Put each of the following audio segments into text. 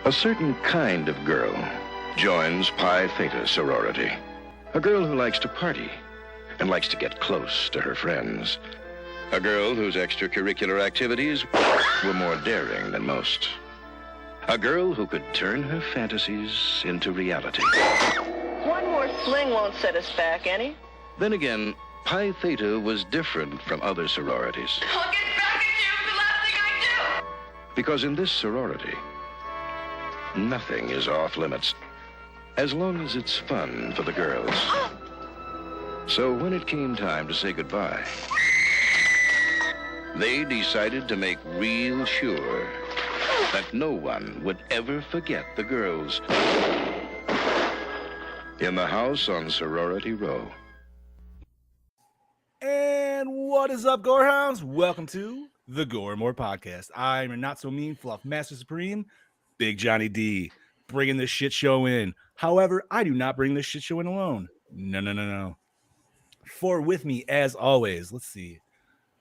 A certain kind of girl joins Pi Theta sorority. A girl who likes to party and likes to get close to her friends. A girl whose extracurricular activities were more daring than most. A girl who could turn her fantasies into reality. One more fling won't set us back any. Then again, Pi Theta was different from other sororities. I'll get back at you the last thing I do. Because in this sorority, nothing is off limits, as long as it's fun for the girls. So when it came time to say goodbye, they decided to make real sure that no one would ever forget the girls in the house on Sorority Row. And what is up, Gorehounds? Welcome to the Gore More Podcast. I'm your not-so-mean fluff master supreme, Big Johnny D, bringing this shit show in. However, I do not bring this shit show in alone. No. For with me, as always, let's see.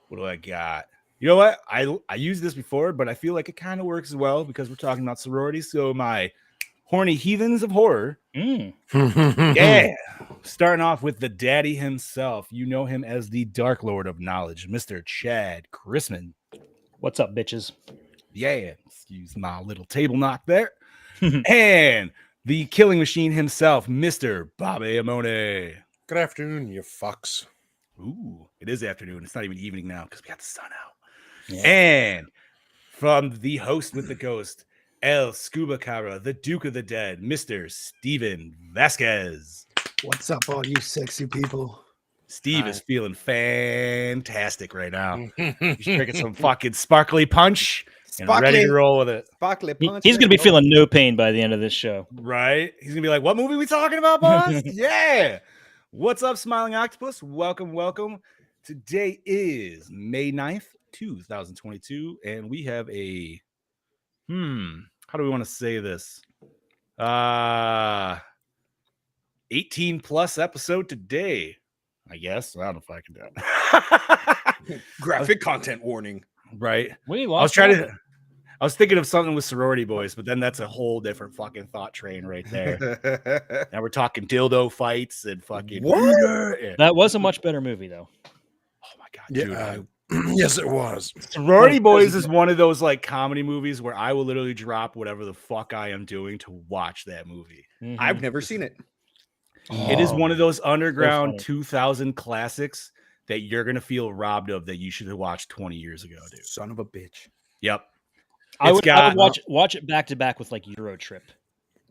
What do I got? You know what? I used this before, but I feel like it kind of works as well because we're talking about sorority. So my horny heathens of horror. Yeah. Starting off with the daddy himself. You know him as the Dark Lord of Knowledge, Mr. Chad Chrisman. What's up, bitches? Yeah. Excuse my little table knock there. And the killing machine himself, Mr. Bobby Amone. Good afternoon, you fucks. Ooh, it is afternoon. It's not even evening now because we got the sun out. Yeah. And from the host with the ghost, El Scuba Cara, the Duke of the Dead, Mr. Steven Vasquez. What's up, all you sexy people? Steve is feeling fantastic right now. He's drinking some fucking sparkly punch and ready to roll with it. Sparkly punch. He's going to be feeling no pain by the end of this show. Right? He's going to be like, what movie we talking about, boss? Yeah. What's up, Smiling Octopus? Welcome. Today is May 9th, 2022, and we have a, how do we want to say this? 18 plus episode today, I guess. I don't know if I can do it. Graphic content warning. Right. I was thinking of something with Sorority Boys, but then that's a whole different fucking thought train right there. Now we're talking dildo fights and fucking what? That was a much better movie, though. Oh my god, dude. Yeah, yes, it was. Sorority Boys is one of those like comedy movies where I will literally drop whatever the fuck I am doing to watch that movie. Mhm. I've never seen it. It is one of those underground 2000 classics that you're gonna feel robbed of that you should have watched 20 years ago, dude. Son of a bitch. Yep. I would watch it back to back with like Euro Trip.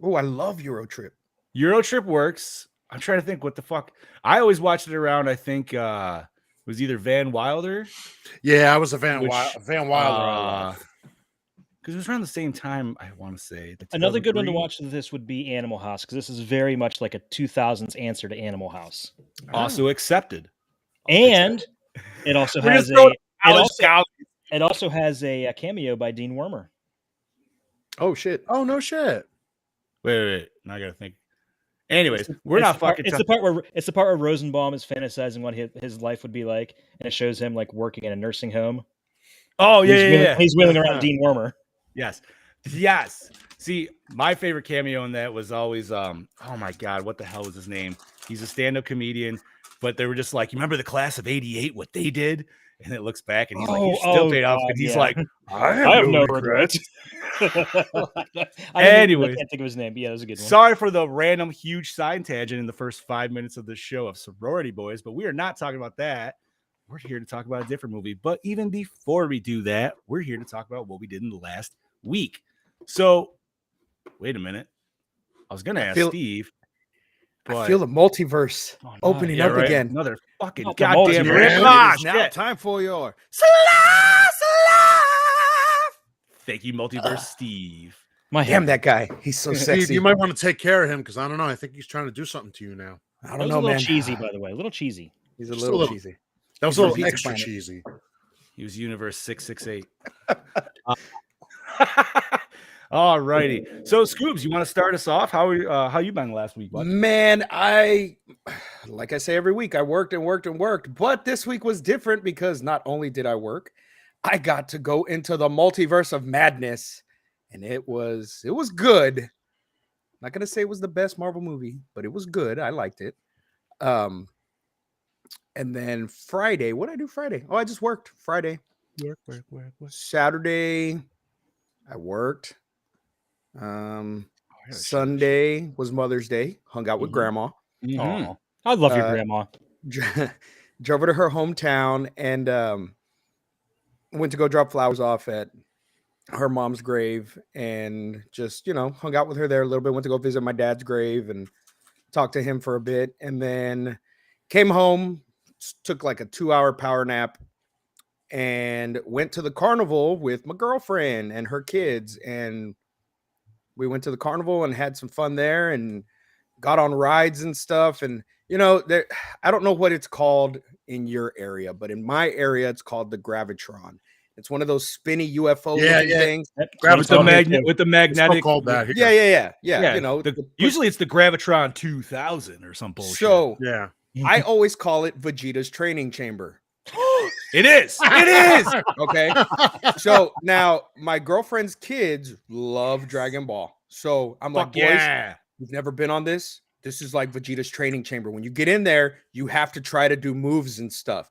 Oh, I love Euro Trip. Eurotrip works. I'm trying to think what the fuck. I always watched it around. I think it was either Van Wilder. Yeah, I was a Van Wilder. Because it was around the same time. I want to say Another good one to watch with this would be Animal House, because this is very much like a 2000s answer to Animal House. Also accepted. And it also has it also has a cameo by Dean Wormer. Oh shit. Oh no shit. Wait. Now I gotta think. Anyways, it's the part where Rosenbaum is fantasizing what his life would be like, and it shows him like working in a nursing home. Oh yeah. He's wheeling around Dean Wormer. Yes. See, my favorite cameo in that was always oh my god, what the hell was his name? He's a stand-up comedian, but they were just like, you remember the class of '88, what they did? And it looks back and he's like, you still paid off. And he's like, I have no regrets. Anyway, I can't think of his name. But yeah, that was a good one. Sorry for the random huge side tangent in the first 5 minutes of the show of Sorority Boys, but we are not talking about that. We're here to talk about a different movie. But even before we do that, we're here to talk about what we did in the last week. So, wait a minute. I was going to ask Steve. But I feel the multiverse opening up again. Another fucking Not goddamn rip-off. Now time for your Thank you, Multiverse Steve. Damn that guy. He's so Steve, sexy. you might want to take care of him because I don't know. I think he's trying to do something to you now. I don't That was know, a little man. cheesy, by the way. A little cheesy. He's a Just a little little. cheesy. That was He's a little from extra Pizza Planet. cheesy. He was Universe 668. All righty. So, Scoobs, you want to start us off? How you been last week, bud? Man, like I say every week, I worked, but this week was different because not only did I work, I got to go into the multiverse of madness and it was good. Not gonna say it was the best Marvel movie, but it was good. I liked it. And then Friday, what did I do Friday? Oh, I just worked Friday. Work. Saturday, I worked. Yeah, Sunday was Mother's Day. Hung out with Grandma. Mhm. Oh, I love your Uh, grandma. Drove her to her hometown and went to go drop flowers off at her mom's grave and just, hung out with her there a little bit. Went to go visit my dad's grave and talked to him for a bit. And then came home, took like a 2-hour power nap and went to the carnival with my girlfriend and her kids. And we went to the carnival and had some fun there and got on rides and stuff. And, there, I don't know what it's called in your area, but in my area, it's called the Gravitron. It's one of those spinny UFO things. With the magnetic. Called that. Yeah. Usually it's the Gravitron 2000 or some bullshit. So Yeah. I always call it Vegeta's training chamber. It is. Okay. So now my girlfriend's kids love Dragon Ball. So I'm like, boys, you've never been on this? This is like Vegeta's training chamber. When you get in there, you have to try to do moves and stuff.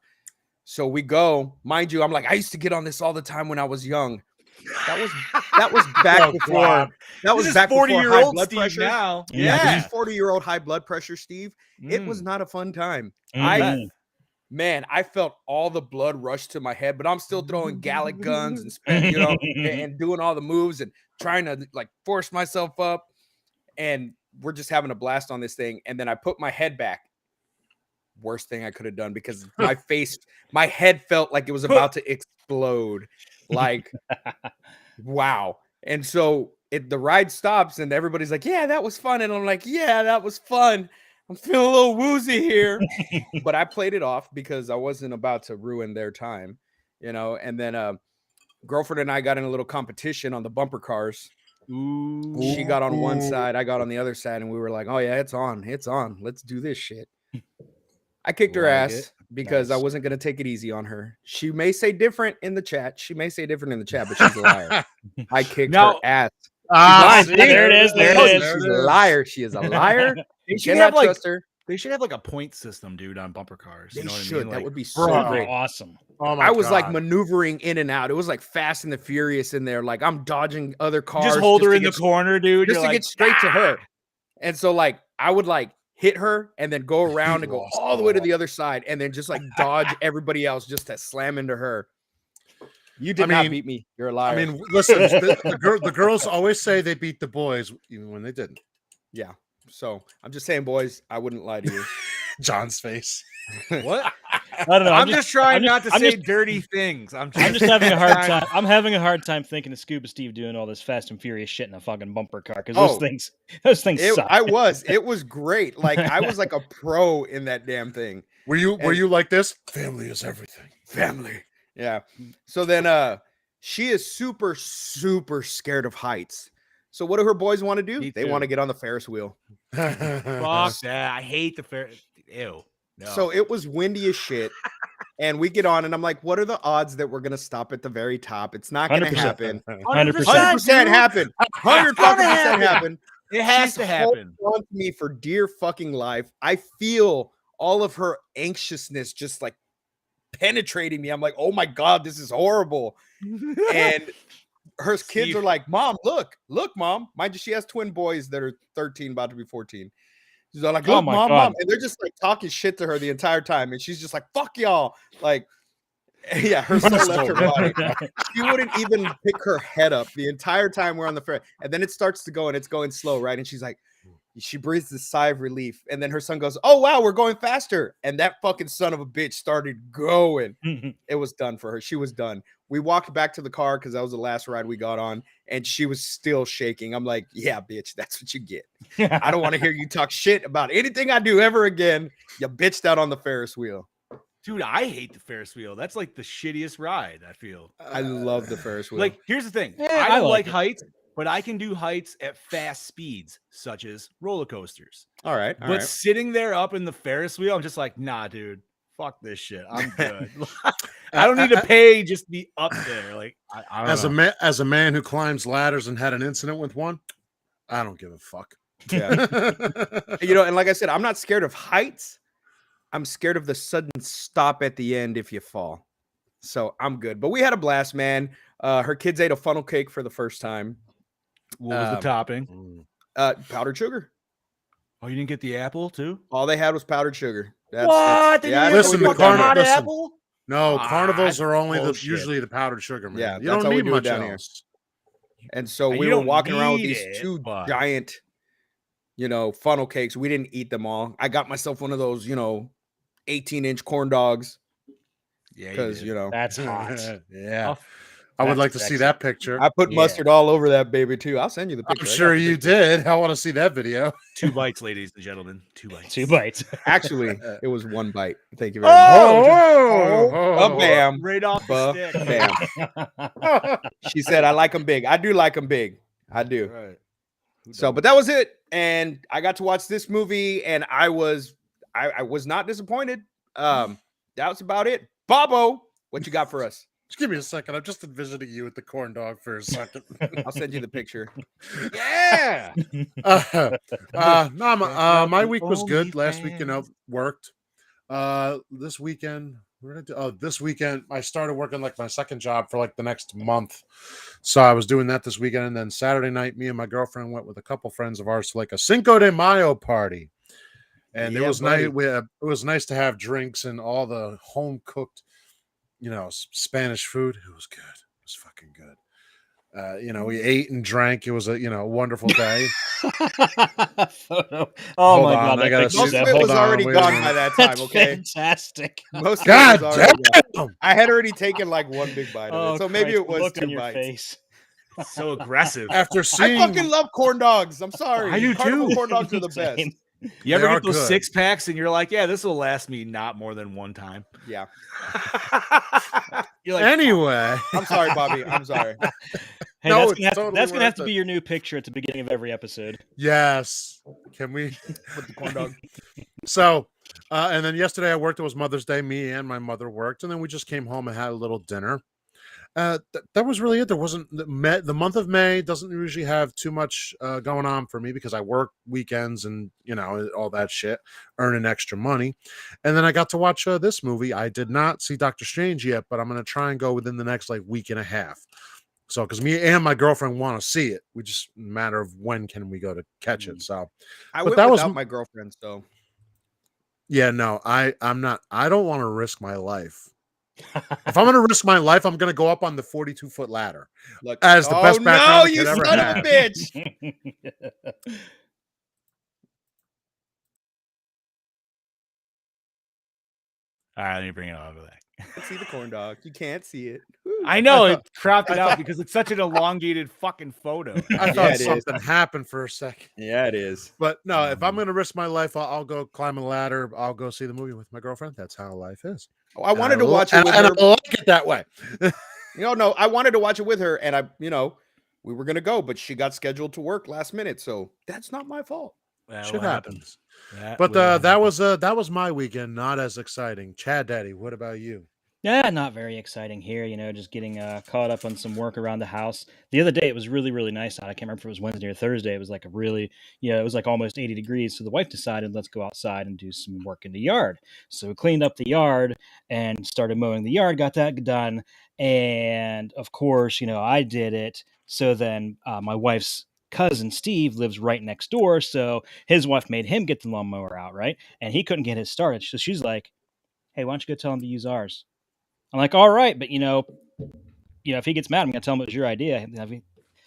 So we go, mind you, I'm like, I used to get on this all the time when I was young. That was back before. God. That was This is back before high 40-year-old blood Steve pressure. now. Yeah, this is 40-year-old high blood pressure, Steve. It was not a fun time. I felt all the blood rush to my head, but I'm still throwing Gallic guns and and doing all the moves and trying to like force myself up. And we're just having a blast on this thing. And then I put my head back. Worst thing I could have done because my head felt like it was about to explode. Like, wow. And so the ride stops and everybody's like, yeah, that was fun. And I'm like, yeah, that was fun. I'm feeling a little woozy here. But I played it off because I wasn't about to ruin their time, and then girlfriend and I got in a little competition on the bumper cars. Ooh. She got on one side, I got on the other side, and we were like, oh yeah, it's on. Let's do this shit. I kicked her ass because I wasn't going to take it easy on her. She may say different in the chat. But she's a liar. I kicked her ass. There it is. She's a liar. She is a liar. They should have trust her. They should have like a point system, dude, on bumper cars. They know what should. I mean? That would be so great. Awesome. Oh my I was God. like maneuvering in and out. It was like Fast and the Furious in there. Like I'm dodging other cars. Just hold her in the corner, dude. Just to get straight to her. And so like I would like hit her and then go around and go all the way to the other side and then just like dodge everybody else just to slam into her. You did not beat me. You're a liar. I mean, listen, the girls always say they beat the boys even when they didn't. Yeah. So I'm just saying, boys, I wouldn't lie to you. John's face. What? I don't know. I'm just trying not to say dirty things. I'm just having a hard time. I'm having a hard time thinking of Scuba Steve doing all this Fast and Furious shit in a fucking bumper car because those things suck. It was great. Like I was like a pro in that damn thing. Were you like this? Family is everything. Family. Yeah. So then she is super, super scared of heights. So what do her boys want to do? They want to get on the Ferris wheel. fuck that. I hate the Ferris. Ew. No. So it was windy as shit. And we get on and I'm like, what are the odds that we're going to stop at the very top? It's not going to happen. 100% happen. 100% happen. It has to happen. On to me for dear fucking life. I feel all of her anxiousness just like penetrating me. I'm like, oh my God, this is horrible. And her kids are like, Mom, look, Mom. Mind you, she has twin boys that are 13, about to be 14. She's like, look, Mom. And they're just like talking shit to her the entire time. And she's just like, fuck y'all. Like, yeah, her soul left her body. She wouldn't even pick her head up the entire time we're on the ferry. And then it starts to go and it's going slow, right? And she's like, she breathes a sigh of relief. And then her son goes, oh, wow, we're going faster. And that fucking son of a bitch started going. It was done for her. She was done. We walked back to the car because that was the last ride we got on. And she was still shaking. I'm like, yeah, bitch, that's what you get. I don't want to hear you talk shit about anything I do ever again. You bitched out on the Ferris wheel. Dude, I hate the Ferris wheel. That's like the shittiest ride, I feel. I love the Ferris wheel. Like, here's the thing. I don't like heights, but I can do heights at fast speeds, such as roller coasters. All right. But sitting there up in the Ferris wheel, I'm just like, nah, dude, fuck this shit. I'm good. I don't need to pay just to be up there. Like I don't know. As a man who climbs ladders and had an incident with one, I don't give a fuck. Yeah. You know, and like I said, I'm not scared of heights. I'm scared of the sudden stop at the end if you fall. So I'm good. But we had a blast, man. Her kids ate a funnel cake for the first time. What was the topping? Powdered sugar. Oh, you didn't get the apple too? All they had was powdered sugar. Listen, the carnival. apple? No, carnivals Ah, are only bullshit. usually the powdered sugar, man. Yeah, you that's don't how we need do it much down here. else. And so And we you were don't walking around with need these it, two but- giant, funnel cakes. We didn't eat them all. I got myself one of those, 18-inch corn dogs Yeah, because, That's hot. Yeah. I would That's like to see sexy. that picture. I put Yeah. mustard all over that baby too. I'll send you the picture. I'm I got sure the you picture. did. I want to see that video. 2 bites, ladies and gentlemen. 2 bites. 2 bites. Actually, it was 1 bite. Thank you very much. Oh, Bam. Right off the stick. Bam. She said, I like them big. I do like them big. I do. Right. So, but that was it. And I got to watch this movie and I was not disappointed. That was about it. Bobo, what you got for us? Just give me a second. I'm just envisioning you with the corn dog for a second. I'll send you the picture. Yeah. My week was good. Last week, worked. This weekend, what did I do? Oh, this weekend I started working like my second job for like the next month. So I was doing that this weekend, and then Saturday night, me and my girlfriend went with a couple friends of ours to like a Cinco de Mayo party. And it was nice. It was nice to have drinks and all the home cooked, Spanish food. It was good. It was fucking good. We ate and drank. It was a wonderful day. Photo. Oh Hold my on, god, I gotta that see Most picture's of that. it Hold was on, already wait a gone minute. by that That's time, okay? fantastic. Most of God it was already gone. damn! I had already taken like 1 big bite of it. So maybe Christ, it was look 2 on your bites. face. So aggressive. After I seeing, fucking love corn dogs. I'm sorry. I do Carnival too. corn dogs are the best. Same. You ever They are get those good. 6 packs and you're like, yeah, this will last me not more than one time. Yeah. You're like, anyway, I'm sorry, Bobby. I'm sorry. Hey, No, that's it's gonna have, totally that's gonna have worth to it. be your new picture at the beginning of every episode. yes. Can we? With the corn dog. So, and then yesterday I worked. It was Mother's Day. Me and my mother worked, and then we just came home and had a little dinner. That was really it. There wasn't the month of May doesn't usually have too much going on for me because I work weekends and all that shit, earning extra money. And then I got to watch this movie. I did not see Doctor Strange yet, but I'm going to try and go within the next week and a half. So, because me and my girlfriend want to see it, we just matter of when can we go to catch it. So, I But went that was- without my girlfriend, so yeah, no, I'm not. I don't want to risk my life. If I'm going to risk my life, I'm going to go up on the 42-foot ladder. look. As the best background no, it you could son ever of a have. bitch. all right, let me bring it over there. See the corn dog. You can't see it. I know it cropped it out because it's such an elongated fucking photo. I Yeah, thought it is. something happened for a second. Yeah, it is. But no, if I'm going to risk my life, I'll go climb a ladder. I'll go see the movie with my girlfriend. That's how life is. Oh, I wanted to watch it and, with and her. I like it that way. No, I wanted to watch it with her, and we were gonna go, but she got scheduled to work last minute, so that's not my fault. Shit happens. That But will that was my weekend. Not as exciting. Chad Daddy, what about you? Yeah, not very exciting here. Just getting caught up on some work around the house. The other day, it was really, really nice out. I can't remember if it was Wednesday or Thursday. It was like it was like almost 80 degrees. So the wife decided, let's go outside and do some work in the yard. So we cleaned up the yard and started mowing the yard, got that done. And of course, I did it. So then my wife's cousin Steve lives right next door. So his wife made him get the lawnmower out, right? And he couldn't get his started. So she's like, hey, why don't you go tell him to use ours? I'm like, all right, but if he gets mad, I'm gonna tell him it was your idea.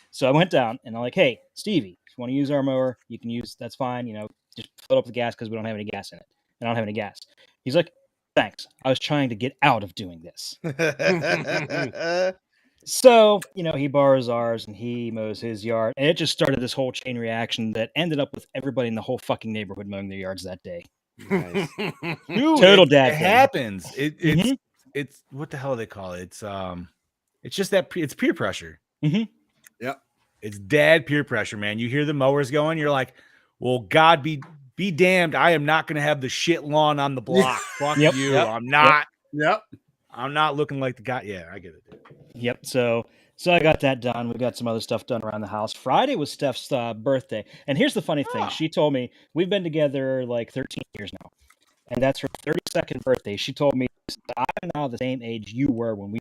So I went down and I'm like, hey, Stevie, if you want to use our mower, you can use. That's fine. Just fill up the gas because we don't have any gas in it. And I don't have any gas. He's like, thanks. I was trying to get out of doing this. So he borrows ours and he mows his yard, and it just started this whole chain reaction that ended up with everybody in the whole fucking neighborhood mowing their yards that day. Nice. Dude, Total dad It thing. happens. Mhm. It's what the hell do they call it? It's just that it's peer pressure. Mhm. Yep. It's dad peer pressure, man. You hear the mowers going, you're like, well, God be damned. I am not going to have the shit lawn on the block. Fuck Yep. you. Yep. I'm not. Yep. I'm not looking like the guy. Yeah, I get it. Dude. Yep. So I got that done. We got some other stuff done around the house. Friday was Steph's birthday, and here's the funny thing. She told me we've been together like 13 years now, and that's her 32nd birthday. She told me I'm now the same age you were when we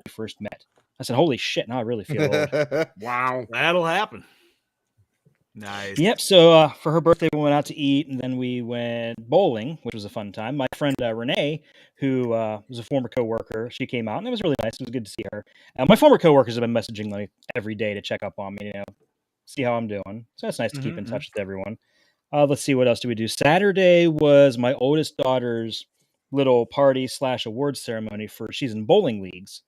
first met. I said, "Holy shit!" Now I really feel old. Wow. That'll happen. Nice. Yep. So for her birthday, we went out to eat, and then we went bowling, which was a fun time. My friend Renee, who was a former coworker, she came out, and it was really nice. It was good to see her. My former coworkers have been messaging me every day to check up on me, see how I'm doing. So it's nice to keep in touch with everyone. Let's see, what else do we do? Saturday was my oldest daughter's little party / awards ceremony for she's in bowling leagues,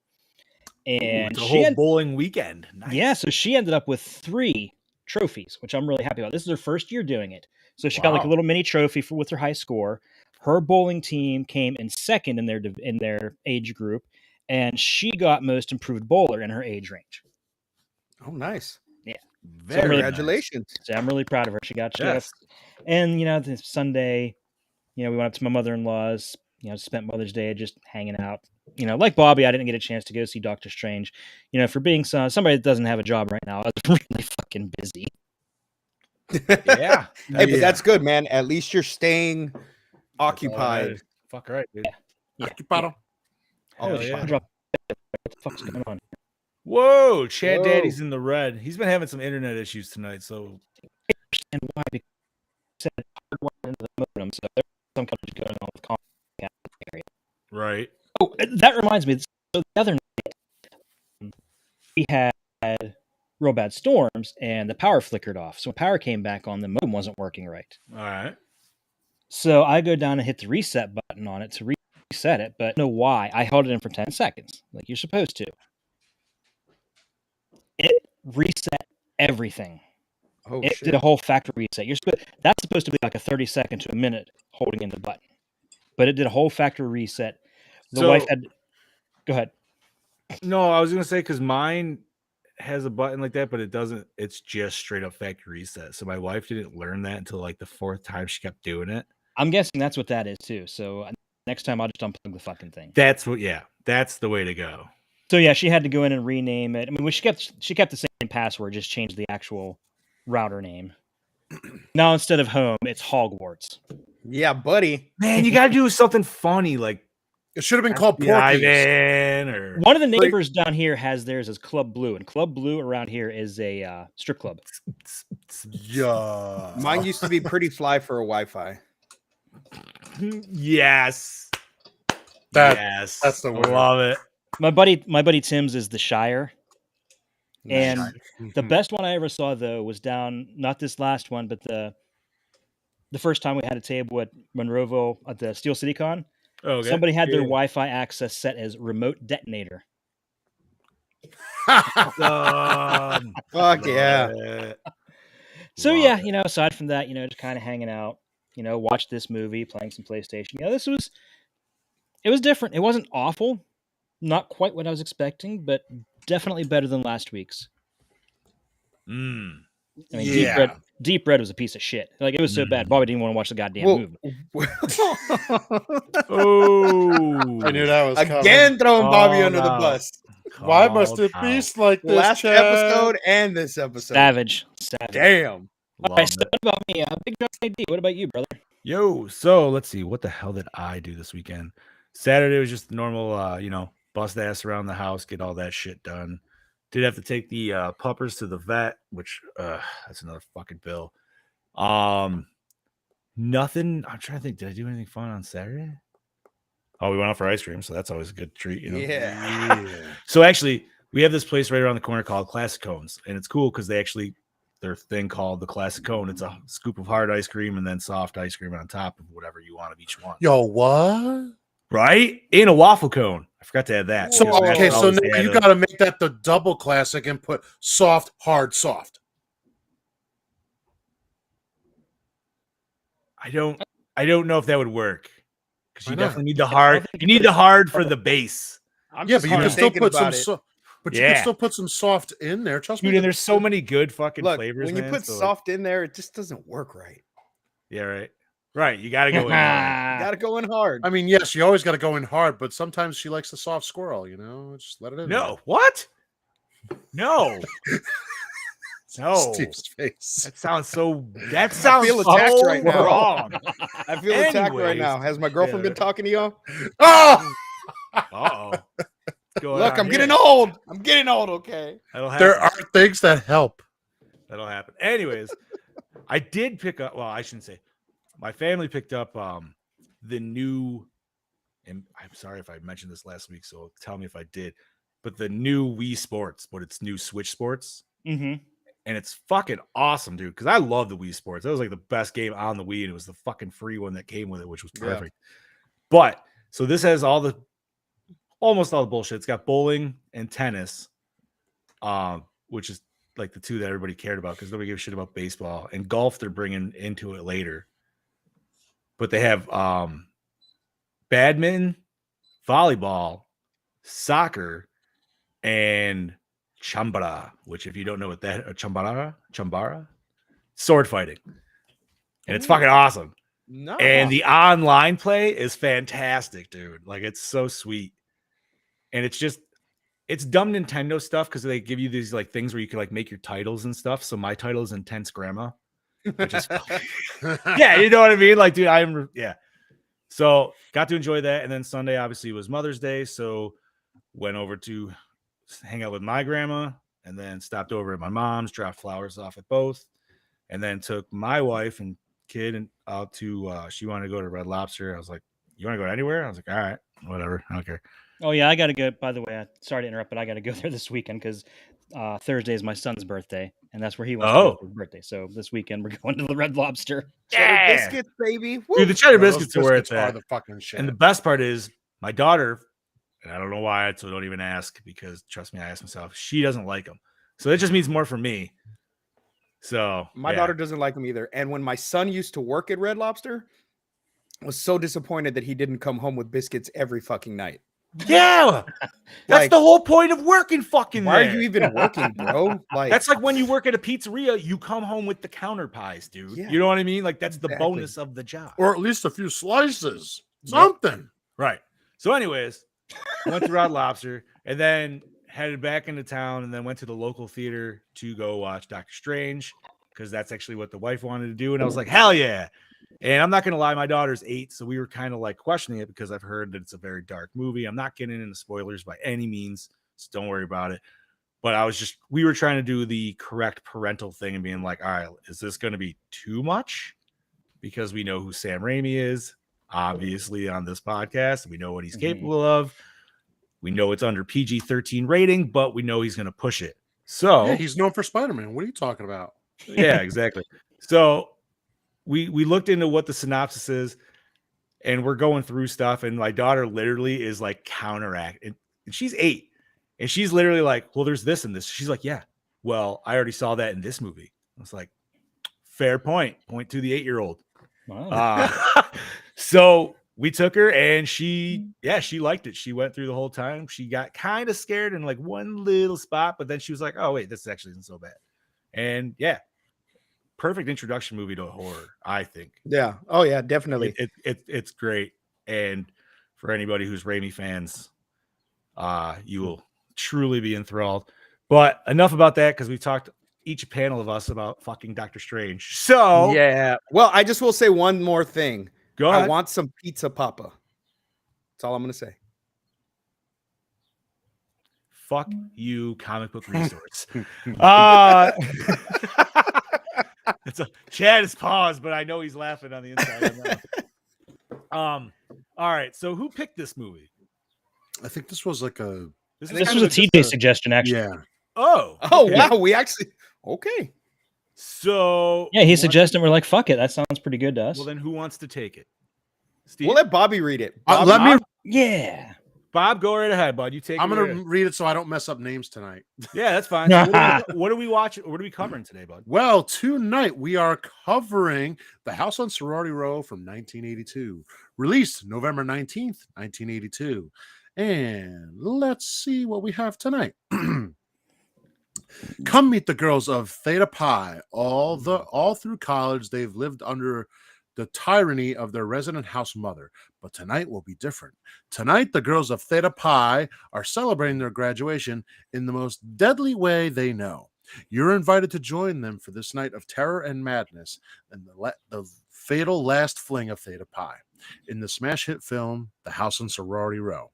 and the whole bowling weekend. Nice. Yeah, so she ended up with 3 trophies, which I'm really happy about. This is her first year doing it. So she got like a little mini trophy with her high score. Her bowling team came in second in their age group, and she got most improved bowler in her age range. Oh, nice. Yeah. Congratulations. So I'm really proud of her. She got and this Sunday, we went up to my mother-in-law's, spent Mother's Day just hanging out. Like Bobby, I didn't get a chance to go see Doctor Strange. For being somebody that doesn't have a job right now, I was really fucking busy. Yeah. Hey, but that's good, man. At least you're staying occupied. Fuck right, dude. Yeah. Occupado. Oh, yeah. What the fuck's going on? Whoa, Chad Daddy's in the red. He's been having some internet issues tonight, so. And why? Because he said hardwired into the modem, so there's some kind of going on with Comcast area. Right. Oh, that reminds me. So the other night, we had real bad storms, and the power flickered off. So when power came back on, the modem wasn't working right. All right. So I go down and hit the reset button on it to reset it, but I don't know why. I held it in for 10 seconds, like you're supposed to. It reset everything. Oh, It shit. did a whole factory reset. That's supposed to be like a 30-second to a minute holding in the button, but it did a whole factory reset. The wife had. Go ahead. No, I was gonna say because mine has a button like that, but it doesn't. It's just straight up factory reset. So my wife didn't learn that until like the 4th time she kept doing it. I'm guessing that's what that is too. So next time I'll just unplug the fucking thing. That's the way to go. So yeah, she had to go in and rename it. I mean, she kept the same password, just changed the actual router name. Now instead of home, it's Hogwarts. Yeah, buddy. Man, you gotta do something funny, like It should have been called Porky's. Ivan or One of the neighbors down here has theirs as Club Blue, and Club Blue around here is a strip club. Yeah. Mine used to be pretty fly for a Wi-Fi. Yes. That's the word. Love it. My buddy Tim's is the Shire. And the best one I ever saw though was down, not this last one, but the first time we had a table at Monroeville at the Steel City Con. Okay. Somebody had their Wi-Fi access set as remote detonator. Fuck yeah. So yeah, aside from that, just kind of hanging out, watch this movie, playing some PlayStation. It was different. It wasn't awful. Not quite what I was expecting, but definitely better than last week's. I mean, Deep Red was a piece of shit. Like, it was so bad, Bobby didn't want to watch the goddamn movie. Oh, I knew that was again throwing Bobby under the bus. Why must it be like this? Last Chad? episode and this episode. Savage. Damn. All right, so what about me? Big Johnny D. What about you, brother? Yo, so let's see. What the hell did I do this weekend? Saturday was just normal, bust ass around the house, get all that shit done. Did have to take the puppers to the vet, which that's another fucking bill. Nothing. I'm trying to think. Did I do anything fun on Saturday? Oh, we went out for ice cream, so that's always a good treat, Yeah. So actually, we have this place right around the corner called Classic Cones, and it's cool because their thing called the Classic Cone. It's a scoop of hard ice cream and then soft ice cream on top of whatever you want of each one. Yo, what? Right? In a waffle cone. I forgot to add that. So because okay, that's so always now had you a- got to make that the double classic and put soft, hard, soft. I don't know if that would work because you Why not? definitely need the hard. You need the hard for the base. Yeah, but you can still put some. But you Yeah. can still put some soft in there. Trust me. Dude, and there's so many good fucking Look, flavors. when you man, put so, like- soft in there, it just doesn't work right. yeah, right. Right. You got to go in hard. Gotta go in hard. I mean, yes, you always got to go in hard, but sometimes she likes the soft squirrel. Just let it in. No. What? No. No. Steve's face. That sounds so. That sounds feel attacked so right now. wrong. I feel attacked right Anyways, now. Has my girlfriend yeah. been talking to y'all? Oh, Uh-oh. Look, I'm getting old. I'm getting old. Okay. That'll happen. there are things that help. That'll happen. Anyways, I did pick up. Well, I shouldn't say. My family picked up the new. And I'm sorry if I mentioned this last week, so tell me if I did. But the new Wii Sports, but it's new Switch Sports. Mm-hmm. And it's fucking awesome, dude. Because I love the Wii Sports. That was like the best game on the Wii, and it was the fucking free one that came with it, which was perfect. But so this has almost all the bullshit. It's got bowling and tennis, which is like the two that everybody cared about because nobody gave a shit about baseball. And golf, they're bringing into it later. But they have badminton, volleyball, soccer, and chambara, which if you don't know what that chambara, sword fighting. And it's fucking awesome. No. And the online play is fantastic, dude. Like it's so sweet. And it's dumb Nintendo stuff because they give you these like things where you can like make your titles and stuff. So my title is Intense Grandma, which is yeah, you know what I mean? Like, dude, so got to enjoy that. And then Sunday obviously was Mother's Day. So went over to hang out with my grandma and then stopped over at my mom's, dropped flowers off at both, and then took my wife and kid and out to she wanted to go to Red Lobster. I was like, you want to go anywhere? I was like, all right, whatever, I don't care. Oh yeah, I gotta go. By the way, sorry to interrupt, but I gotta go there this weekend because Thursday is my son's birthday, and that's where he wants to go for his birthday. So this weekend we're going to the Red Lobster. Cheddar biscuits, baby. Woo. Dude, the cheddar Those biscuits are where it's are at. the fucking shit. And the best part is my daughter, and I don't know why, so don't even ask because trust me, I asked myself, she doesn't like them. So that just means more for me. So My daughter doesn't like them either. And when my son used to work at Red Lobster, I was so disappointed that he didn't come home with biscuits every fucking night. Yeah, that's the whole point of working fucking Why there. are you even working, bro? Like That's like when you work at a pizzeria, you come home with the counter pies, dude. Yeah, you know what I mean? Like that's the exactly. bonus of the job. or at least a few slices. Something. Right. So anyways, went to Red Lobster and then headed back into town and then went to the local theater to go watch Doctor Strange because that's actually what the wife wanted to do. And I was like, hell yeah. And I'm not going to lie, my daughter's 8, so we were kind of like questioning it because I've heard that it's a very dark movie. I'm not getting into spoilers by any means, so don't worry about it. But we were trying to do the correct parental thing and being like, all right, is this going to be too much? Because we know who Sam Raimi is, obviously, on this podcast. We know what he's capable of. We know it's under PG-13 rating, but we know he's going to push it. So Yeah, he's known for Spider-Man. What are you talking about? yeah, exactly. So we looked into what the synopsis is, and we're going through stuff, and my daughter literally is like counteracting. And she's 8, and she's literally like, well, there's this and this. She's like, yeah, well, I already saw that in this movie. I was like, fair point to the 8-year-old. Wow. So we took her, and she liked it. She went through the whole time. She got kind of scared in like one little spot, but then she was like, oh wait, this actually isn't so bad. And yeah, perfect introduction movie to horror, I think. Yeah. Oh yeah, definitely. It's great. And for anybody who's Raimi fans, you will truly be enthralled. But enough about that, because we talked each panel of us about fucking Doctor Strange. So Yeah. Well, I just will say one more thing. go ahead. I want some pizza papa. That's all I'm gonna say. Fuck you, comic book resource. Chad is paused, but I know he's laughing on the inside. All right. So who picked this movie? I think this was like a. This was a TJ suggestion, actually. Yeah. Oh okay. wow, we actually okay. So Yeah, he suggested. We're like, fuck it. That sounds pretty good to us. well, then who wants to take it? Steve? We'll let Bobby read it. Let me. Yeah. Bob, go right ahead, bud. You take I'm it. gonna read it so I don't mess up names tonight. Yeah, that's fine. So what are we watching? What are we covering today, bud? Well, tonight we are covering The House on Sorority Row from 1982, released November 19th, 1982. And let's see what we have tonight. Come meet the girls of Theta Pi. All through college, they've lived under the tyranny of their resident house mother. But tonight will be different. Tonight, the girls of Theta Pi are celebrating their graduation in the most deadly way they know. You're invited to join them for this night of terror and madness and the fatal last fling of Theta Pi in the smash hit film The House on Sorority Row.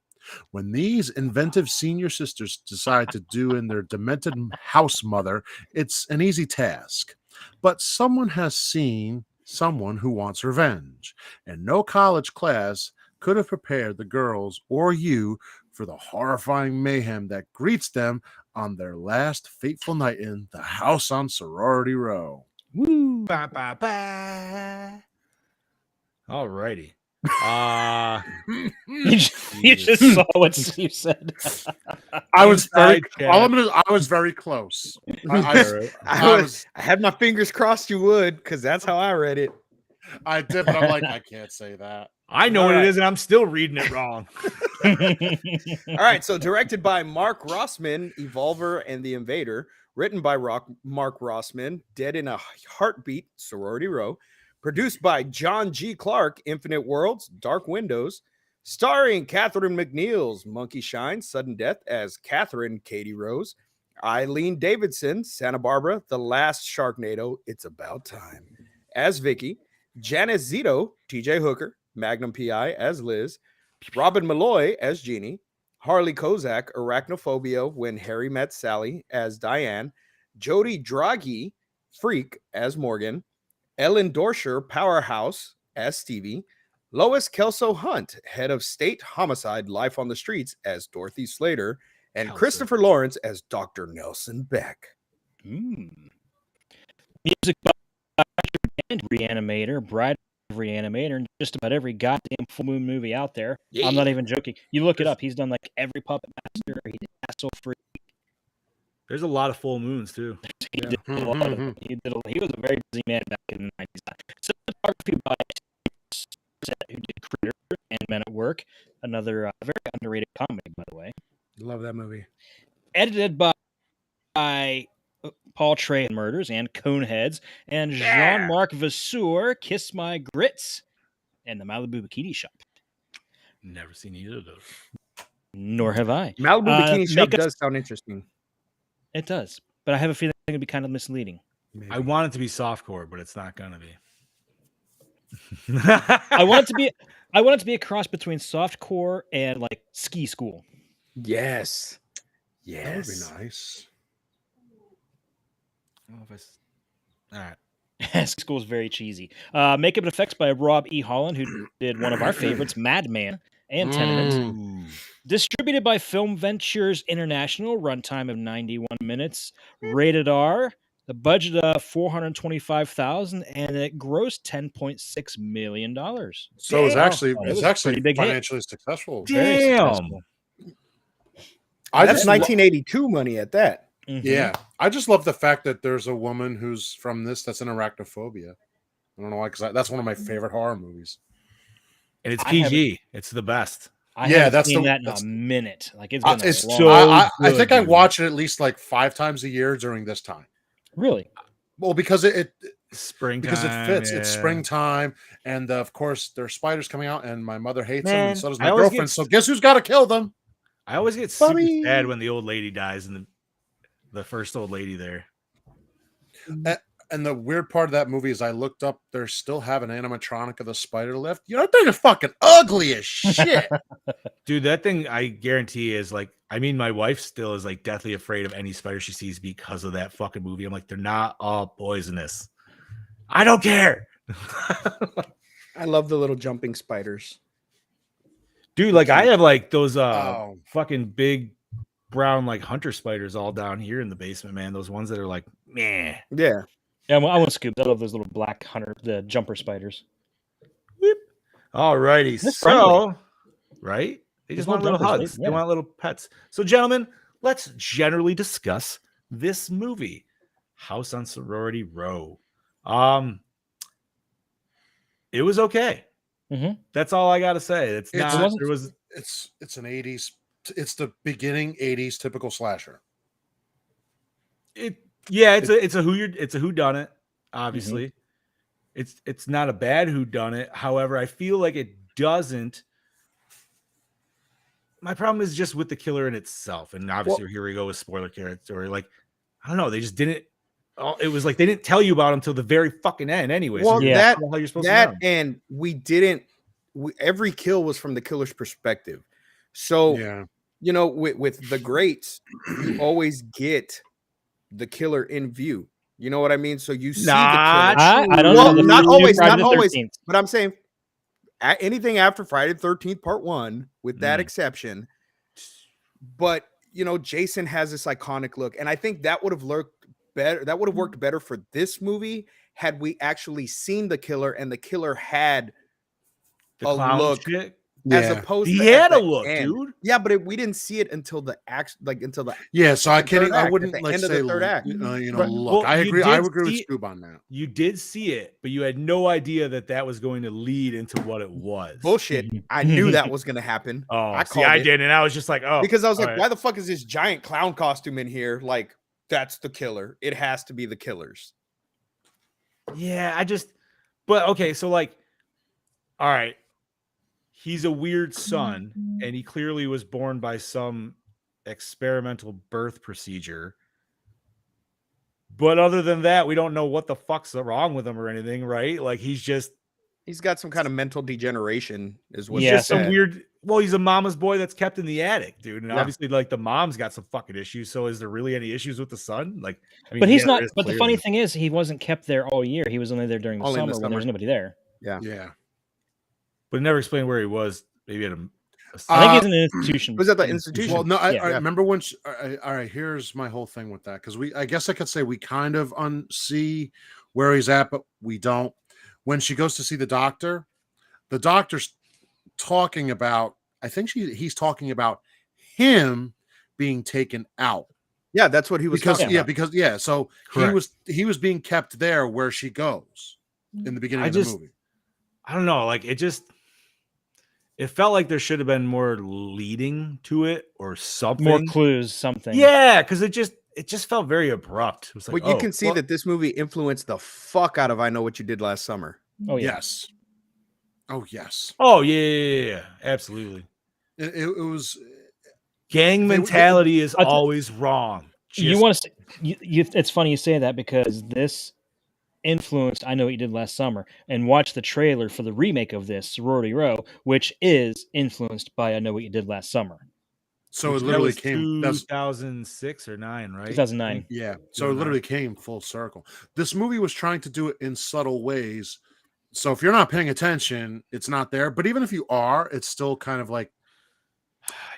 When these inventive senior sisters decide to do in their demented house mother, it's an easy task. But someone has seen someone who wants revenge, and no college class could have prepared the girls or you for the horrifying mayhem that greets them on their last fateful night in the House on Sorority Row. Woo! Ba, ba, ba. All righty. You just saw what Steve said. I was very Inside I was very close. I had my fingers crossed you would, because that's how I read it. I did, but I'm like, I can't say that. I know All what right. it is, and I'm still reading it wrong. All right, so directed by Mark Rossman, Evolver and the Invader, written by Mark Rossman, Dead in a Heartbeat, Sorority Row, produced by John G. Clark, Infinite Worlds, Dark Windows, starring Catherine McNeil's Monkey Shine, Sudden Death as Catherine Katie Rose, Eileen Davidson, Santa Barbara, The Last Sharknado, It's About Time, as Vicky, Janice Zito, TJ Hooker, Magnum PI as Liz, Robin Malloy as Jeannie, Harley Kozak, Arachnophobia, When Harry Met Sally as Diane, Jody Draghi, Freak as Morgan, Ellen Dorsher, Powerhouse as Stevie, Lois Kelso Hunt, Head of State Homicide, Life on the Streets as Dorothy Slater, and Kelso. Christopher Lawrence as Dr. Nelson Beck. Music by and Reanimator, Bride of Reanimator, and just about every goddamn full moon movie out there. I'm not even joking. You look it up. He's done like every Puppet Master. He did Castle Free. There's a lot of full moons too. He did a lot of them. He was a very busy man back in the 90s. Cinematography by who did Critter and Men at Work, another very underrated comedy, by the way. Love that movie. Edited by Paul Trey Murders and Coneheads, and Jean-Marc Vasseur, Kiss My Grits, and the Malibu Bikini Shop. Never seen either of those. Nor have I. Malibu Bikini Shop make us- does sound interesting. It does, but I have a feeling it's going to be kind of misleading. Maybe. I want it to be softcore, but it's not gonna be. I want it to be a cross between softcore and like ski school. Yes. That would be nice. All right. Ski school is very cheesy. Makeup and effects by Rob E. Holland, who did one of our favorites, Madman and Tenement. Ooh. Distributed by Film Ventures International, runtime of 91 minutes, rated R, the budget of $425,000, and it grossed $10.6 million. So it's Damn. actually Oh, it was a pretty big hit. financially successful. Very Damn. successful. That's 1982 money at that. Mhm. Yeah, I just love the fact that there's a woman who's from that's in arachnophobia. I don't know why, because that's one of my favorite horror movies. And it's I PG. It's the best. I Yeah, haven't that's seen the- that in that's- a minute. Like it's been It's a long so- I good, think I dude. watch it at least like 5 times a year during this time. Really? Well, because it Springtime. because it fits. It's yeah. springtime, and of course there's spiders coming out, and my mother hates them, Man, and so does I my always girlfriend. get- So guess who's got to kill them? I always get super Bobby. sad when the old lady dies and the first old lady there. And the weird part of that movie is I looked up, they still have an animatronic of the spider left. You know, that thing is fucking ugly as shit. Dude, that thing I guarantee is like, I mean, my wife still is like deathly afraid of any spider she sees because of that fucking movie. I'm like, they're not all poisonous. I don't care. I love the little jumping spiders. Dude, like I have like those Oh. fucking big brown like hunter spiders all down here in the basement, man. Those ones that are like, meh. Yeah. Yeah, I want scoops. I love those little black the jumper spiders. All righty. They're So, right? They These just want little little jumpers, hugs. they- They yeah. want little pets. So, gentlemen, let's generally discuss this movie, House on Sorority Row. It was okay. Mhm. That's all I got to say. It's It's- not. wasn't- There was. It's an 80s. It's the beginning 80s typical slasher. It. Yeah, it's a who done it. Obviously, it's not a bad whodunit. However, I feel like it doesn't. My problem is just with the killer in itself, and obviously here we go with spoiler territory. Like, I don't know, they just didn't. It was like they didn't tell you about him until the very fucking end, anyway. Well, so you that don't know how you're supposed to that know. and we didn't. Every kill was from the killer's perspective. So Yeah. you know, with the greats, you always get the killer in view. You know what I mean? So you see the killer. I don't Well, know. The not first two always, Friday not the always. 13th. But I'm saying anything after Friday the 13th Part 1, with that Mm. exception. But you know, Jason has this iconic look, and I think that would have looked better. That would have worked better for this movie had we actually seen the killer, and the killer had The a clown look, shit. as Yeah. opposed He to at had a the look, end. dude. Yeah, but we didn't see it until the until the Yeah, so I third can't. I act, wouldn't at the like end of say, the third act. Right. look. Well, I you agree. I did agree with see- Scoob on that. You did see it, but you had no idea that was going to lead into what it was. Bullshit. I knew that was going to happen. Oh, I see, I called it. didn't. I was just like, oh, Because I was all like, right. why the fuck is this giant clown costume in here? Like, that's the killer. It has to be the killers. Yeah, but okay, so like, all right, he's a weird son, and he clearly was born by some experimental birth procedure. But other than that, we don't know what the fuck's wrong with him or anything, right? Like He's got some kind of mental degeneration, is what he's he just some said. weird. Well, he's a mama's boy that's kept in the attic, dude. And Yeah. obviously, like the mom's got some fucking issues. So, is there really any issues with the son? Like, I mean, But he's yeah, there not. is But the clearly. funny thing is, he wasn't kept there all year. He was only there during the Only in the summer when there was summer. nobody there. Yeah. But it never explained where he was. Maybe at a I think he's in an institution. Was that the institution? Well, no, I Yeah. remember when. All right, here's my whole thing with that, because I guess I could say we kind of see where he's at, but we don't. When she goes to see the doctor's talking about. I think he's talking about him being taken out. Yeah, that's what he was Because talking about. So Correct. he was being kept there where she goes in the beginning of the movie. I don't know. Like it felt like there should have been more leading to it or something. More clues, something. Yeah, because it just felt very abrupt. It was like, But you can see that this movie influenced the fuck out of I Know What You Did Last Summer. Oh yeah. Yes. Oh yes. Oh yeah, absolutely. It was. Gang mentality is always wrong. You want to? It's funny you say that because this influenced I Know What You Did Last Summer, and watch the trailer for the remake of this, Sorority Row, which is influenced by I Know What You Did Last Summer. So Which it literally that was came. That's 2006 or 9, right? 2009. yeah. So it literally came full circle. This movie was trying to do it in subtle ways. So if you're not paying attention, it's not there. But even if you are, it's still kind of like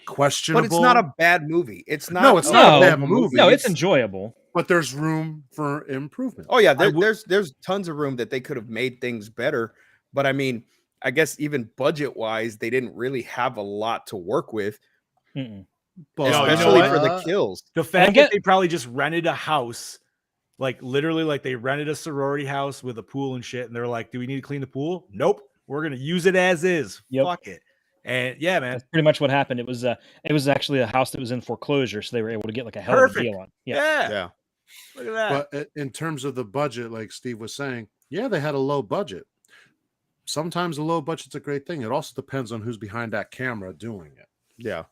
questionable. But it's not a bad movie. It's not. No, it's not a bad horrible movie. No, it's enjoyable. But there's room for improvement. Oh yeah, there's tons of room that they could have made things better. But I mean, I guess even budget wise, they didn't really have a lot to work with, Mm-mm. But, especially for the kills. The fact that they probably just rented a house, like literally, like they rented a sorority house with a pool and shit, and they're like, "Do we need to clean the pool? Nope, we're gonna use it as is. Yep. Fuck it." And yeah, man, That's pretty much what happened. It was actually a house that was in foreclosure, so they were able to get like a hell of a deal on. Yeah. Look at that. But in terms of the budget, like Steve was saying, yeah, they had a low budget. Sometimes a low budget's a great thing. It also depends on who's behind that camera doing it. Yeah.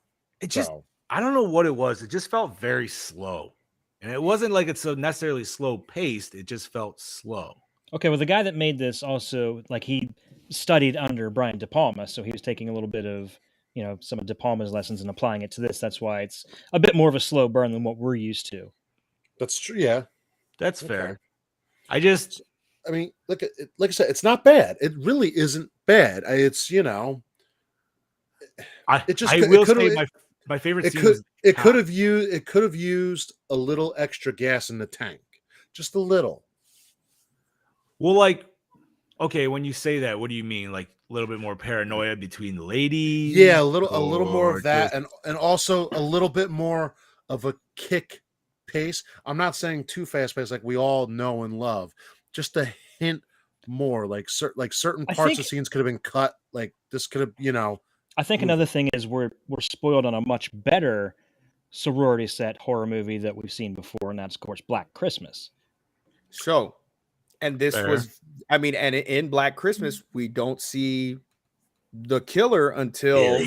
It just, I don't know what it was. It just felt very slow. And it wasn't like it's so necessarily slow paced. It just felt slow. Okay, well, the guy that made this also, like, he studied under Brian De Palma, so he was taking a little bit of, some of De Palma's lessons and applying it to this. That's why it's a bit more of a slow burn than what we're used to. That's true. Yeah, that's fair. I mean, look at it, like I said, it's not bad. It really isn't bad. It's it just. I will say my favorite scene. It could have used a little extra gas in the tank, just a little. Well, like, okay, when you say that, what do you mean? Like a little bit more paranoia between the ladies? Yeah, a little more of that, and also a little bit more of a kick pace. I'm not saying too fast paced like we all know and love. Just a hint more, like certain parts of scenes could have been cut. Like this could have, I think another thing is we're spoiled on a much better sorority set horror movie that we've seen before, and that's of course Black Christmas. So, And this Fair. was, I mean, and in Black Christmas, we don't see the killer until,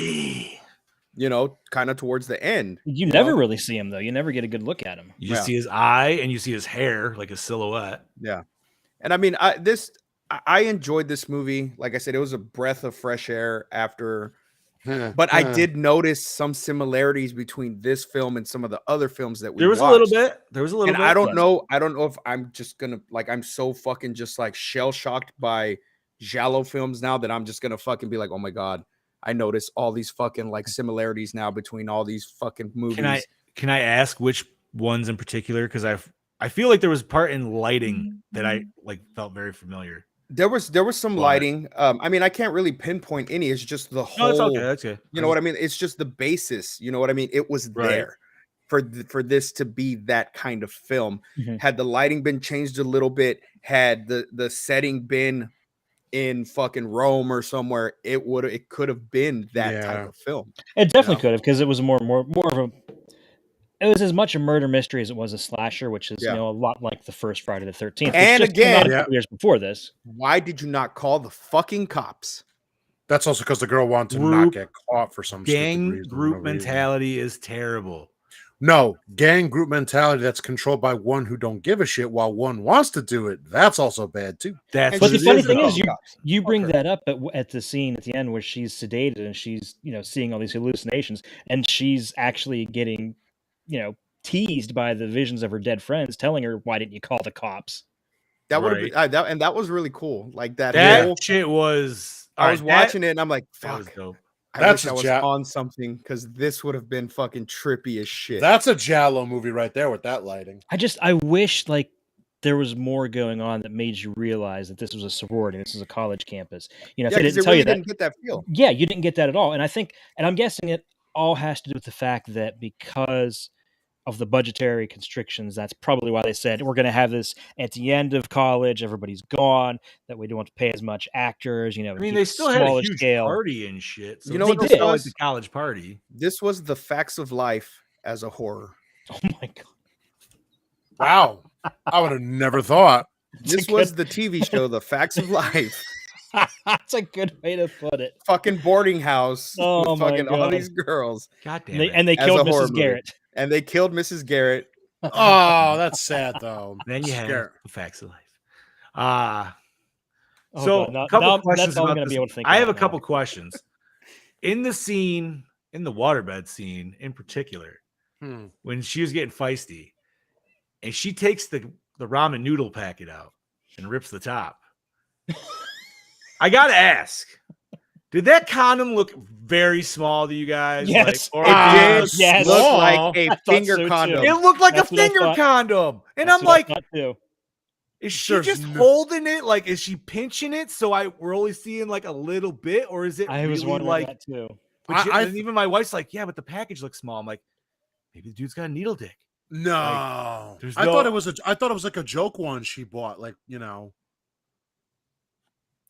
kind of towards the end. You never really see him though. You never get a good look at him. You just Yeah. see his eye and you see his hair, like a silhouette. Yeah. And I mean, I enjoyed this movie. Like I said, it was a breath of fresh air after, but I did notice some similarities between this film and some of the other films that we There was watched. a little bit. There was a little And bit. I don't know if I'm just gonna I'm so fucking just like shell shocked by Giallo films now that I'm just gonna fucking be like, oh my god, I notice all these fucking like similarities now between all these fucking movies. Can I ask which ones in particular? Because I feel like there was part in lighting that I like felt very familiar. There was some lighting. I mean, I can't really pinpoint any. It's just the whole. No, it's okay. That's okay. You know what I mean? It's just the basis. You know what I mean? It was there for this to be that kind of film. Had the lighting been changed a little bit, had the setting been in fucking Rome or somewhere, it could have been that type of film. It definitely could have, because it was more of a. It was as much a murder mystery as it was a slasher, which is a lot like the first Friday the 13th. And again, a couple years before this. Why did you not call the fucking cops? That's also because the girl wanted to not get caught for some gang reason, group mentality is terrible. No, gang group mentality that's controlled by one who don't give a shit while one wants to do it. That's also bad too. But the funny thing is, you bring that up at the scene at the end where she's sedated and she's seeing all these hallucinations, and she's actually getting teased by the visions of her dead friends, telling her, "Why didn't you call the cops?" That would have been that was really cool. Like that whole shit was. I was watching it and I'm like, that was dope. I wish I was on something, because this would have been fucking trippy as shit. That's a Giallo movie right there with that lighting. I wish like there was more going on that made you realize that this was a sorority, this is a college campus. If they didn't tell you that, didn't get that feel. Yeah, you didn't get that at all. And I'm guessing it all has to do with the fact that because of the budgetary constrictions, that's probably why they said we're going to have this at the end of college. Everybody's gone. That we don't want to pay as much actors. I mean, they still had a huge party and shit. So what this was the college party. This was the facts of life as a horror. Oh my god! Wow, I would have never thought. This was the TV show, The Facts of Life. That's a good way to put it. Fucking boarding house. Oh with my fucking god! All these girls. God damn it! And they killed Mrs. Garrett. And they killed Mrs. Garrett. Oh, that's sad though. Then you have the facts of life. Oh, so God. a couple Now, questions that's all I'm about gonna this. be able to think I have a about couple now. questions. In the scene, in the waterbed scene in particular, when she was getting feisty, and she takes the ramen noodle packet out and rips the top. I gotta ask, did that condom look very small to you guys? Yes, or it did. Yes. Look like a finger so, condom. it looked like That's a what I finger thought. condom, and That's I'm what I like, thought too. is she just holding it? Like, is she pinching it? So we're only seeing like a little bit, or is it? I was really wondering like that too. and even my wife's like, yeah, but the package looks small. I'm like, maybe the dude's got a needle dick. No, I thought it was like a joke one she bought. Like,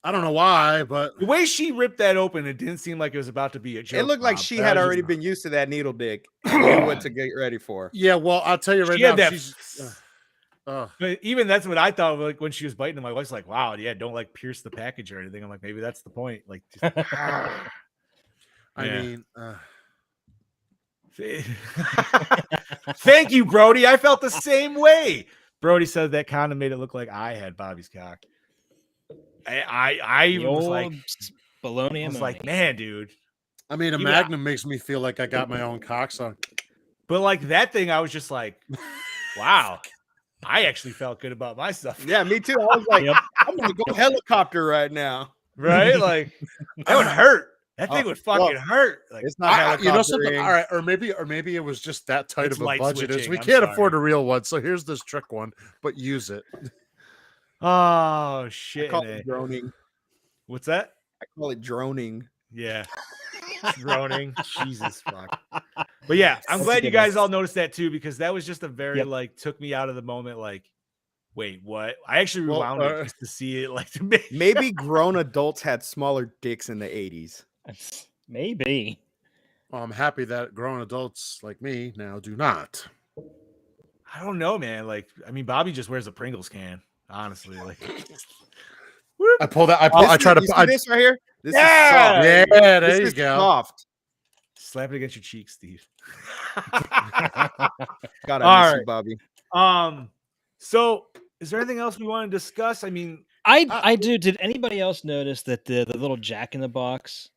I don't know why, but the way she ripped that open, it didn't seem like it was about to be a joke. It looked like she had already been used to that needle dick. And knew what to get ready for. Yeah, well, I'll tell you right She now. had that. But even that's what I thought. Like when she was biting, my wife's like, "Wow, yeah, don't like pierce the package or anything." I'm like, maybe that's the point. Like, just, I mean, thank you, Brody. I felt the same way. Brody said that condom made it look like I had Bobby's cock. I was like, baloney. I was like, man, dude. I mean, a Magnum makes me feel like I got my own cock. So, but like that thing, I was just like, wow. I actually felt good about myself. Yeah, me too. I was like, I'm gonna go helicopter right now. Right? Like that would hurt. That thing would fucking hurt. Like it's not something. All right, or maybe it was just that tight It's of a light budget. switching, We I'm can't sorry. afford a real one, so here's this trick one, but use it. Oh I shit. call it droning. What's that? I call it droning. Yeah. Droning. Jesus fuck. But yeah, I'm That's glad a you good guys one. all noticed that too, because that was just a very Yep. like took me out of the moment. Like, wait, what? I actually Well, rewound it just to see it. Like to make Maybe grown adults had smaller dicks in the 80s. Maybe. Well, I'm happy that grown adults like me now do not. I don't know, man. Like, I mean, Bobby just wears a Pringles can. honestly. Like, I pull that. I try to. You see this right here? This is Yeah! soft. Yeah, there This you is go. soft. slap it against your cheek, Steve. God, All I miss right. you, Bobby. So is there anything else we want to discuss? I mean, I do. Did anybody else notice that the little Jack in the Box,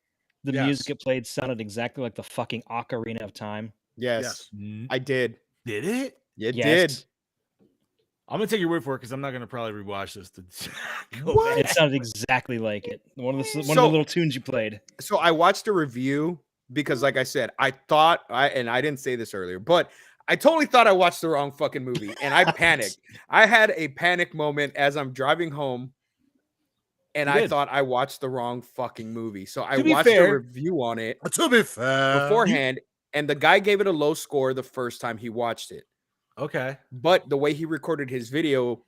the Yes. music it played sounded exactly like the fucking Ocarina of Time? Yes, Yes. I did. Did it? It Yes. did. I'm gonna take your word for it because I'm not gonna probably rewatch this. To go What? back. It sounded exactly like it. One of the So- little tunes you played. So I watched a review because, like I said, I thought and I didn't say this earlier, but I totally thought I watched the wrong fucking movie, and I panicked. I had a panic moment as I'm driving home, and You I did. thought I watched the wrong fucking movie. So I To be watched a fair- review on it To be fair, beforehand, and the guy gave it a low score the first time he watched it. Okay. But the way he recorded his video,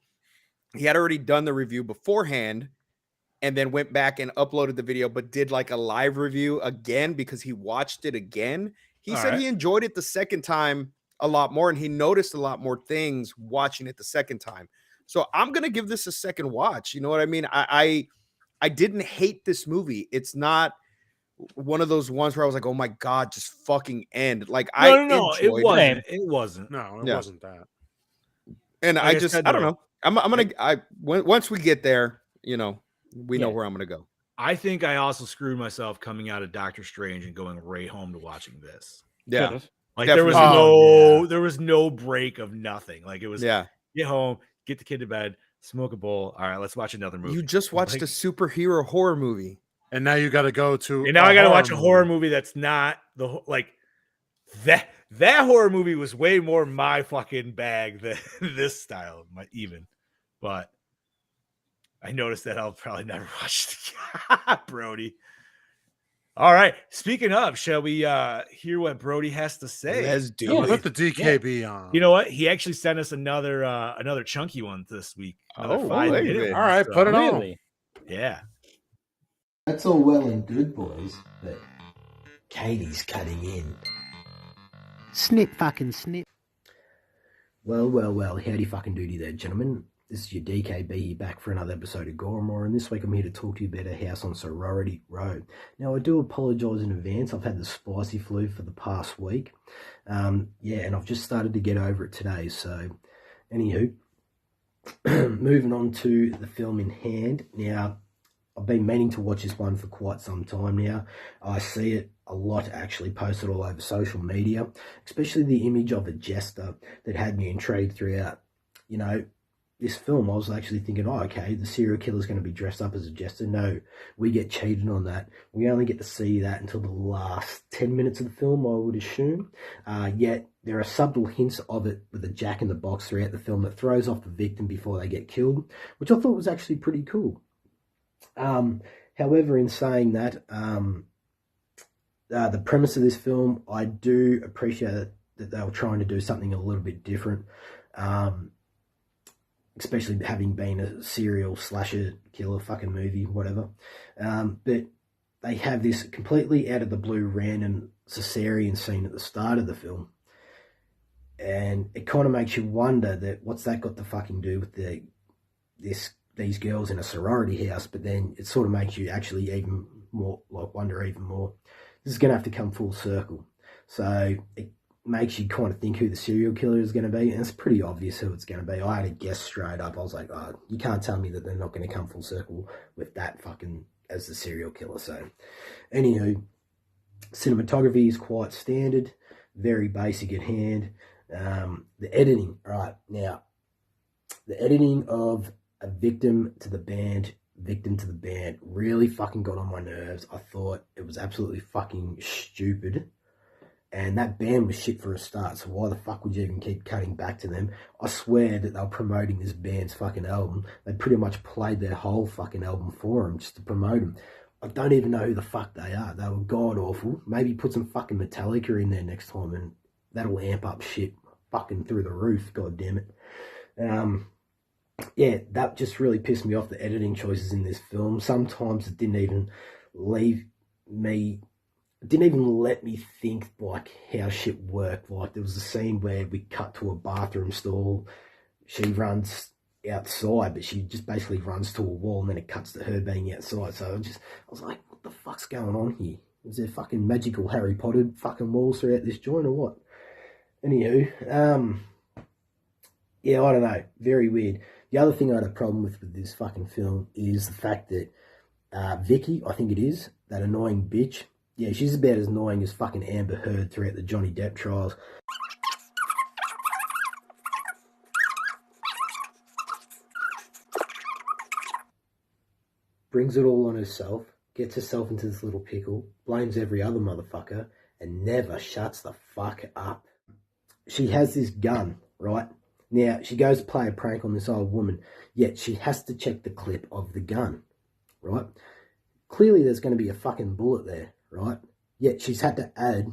he had already done the review beforehand and then went back and uploaded the video, but did like a live review again because he watched it again. He All said right. he enjoyed it the second time a lot more, and he noticed a lot more things watching it the second time. So I'm gonna give this a second watch. You know what I mean? I didn't hate this movie. It's not one of those ones where I was like, oh my God, just fucking end. Like No, I no, it enjoyed wasn't. It wasn't. no, it Yeah. wasn't that. And Like I I just, said, I don't though, know. I'm gonna, once we get there, you know, we know Yeah. where I'm gonna go. I think I also screwed myself coming out of Doctor Strange and going right home to watching this. Yeah, Could've. Like there was Definitely. there was no break of nothing. Like it was yeah. get home, get the kid to bed, smoke a bowl. All right, let's watch another movie. You just watched Like- a superhero horror movie. And now you got to go to. And now I got to watch a horror movie that's not like that. That horror movie was way more my fucking bag than this style, even. But I noticed that I'll probably never watch it. Brody. All right. Speaking of, shall we hear what Brody has to say? Let's do Yeah. it. Put the DKB on. You know what? He actually sent us another chunky one this week. Another Oh, 5-minute really? one, All right, put it on. Really? Yeah. That's all well and good, boys, but Katie's cutting in. Snip fucking snip. Well, howdy fucking doody there, gentlemen. This is your DKB here back for another episode of Gore, and this week I'm here to talk to you about a house on Sorority Road. Now, I do apologise in advance. I've had the spicy flu for the past week. And I've just started to get over it today. So, anywho, moving on to the film in hand. Now, I've been meaning to watch this one for quite some time now. I see it a lot actually posted all over social media, especially the image of a jester that had me intrigued throughout. You know, this film, I was actually thinking, oh, okay, the serial killer's going to be dressed up as a jester. No, we get cheated on that. We only get to see that until the last 10 minutes of the film, I would assume. Yet there are subtle hints of it with the Jack in the Box throughout the film that throws off the victim before they get killed, which I thought was actually pretty cool. However, in saying that, the premise of this film, I do appreciate that they were trying to do something a little bit different, especially having been a serial slasher killer fucking movie, whatever. But they have this completely out of the blue random cesarean scene at the start of the film. And it kind of makes you wonder that what's that got to fucking do with these girls in a sorority house, but then it sort of makes you actually even more wonder even more. This is going to have to come full circle. So it makes you kind of think who the serial killer is going to be, and it's pretty obvious who it's going to be. I had to guess straight up. I was like, oh, you can't tell me that they're not going to come full circle with that fucking as the serial killer. So anywho, cinematography is quite standard, very basic at hand. The editing, right now, the editing of a victim to the band really fucking got on my nerves. I thought it was absolutely fucking stupid. And that band was shit for a start, so why the fuck would you even keep cutting back to them? I swear that they were promoting this band's fucking album. They pretty much played their whole fucking album for them just to promote them. I don't even know who the fuck they are. They were god awful. Maybe put some fucking Metallica in there next time and that'll amp up shit fucking through the roof, god damn it. That just really pissed me off, the editing choices in this film. Sometimes it didn't even let me think like how shit worked. Like there was a scene where we cut to a bathroom stall. She runs outside, but she just basically runs to a wall and then it cuts to her being outside. So I was like, what the fuck's going on here? Is there fucking magical Harry Potter fucking walls throughout this joint or what? Anywho, yeah, I don't know. Very weird. The other thing I had a problem with this fucking film is the fact that Vicky, I think it is, that annoying bitch. Yeah, she's about as annoying as fucking Amber Heard throughout the Johnny Depp trials. Brings it all on herself, gets herself into this little pickle, blames every other motherfucker, and never shuts the fuck up. She has this gun, right? Now, she goes to play a prank on this old woman, yet she has to check the clip of the gun, right? Clearly there's going to be a fucking bullet there, right? Yet she's had to add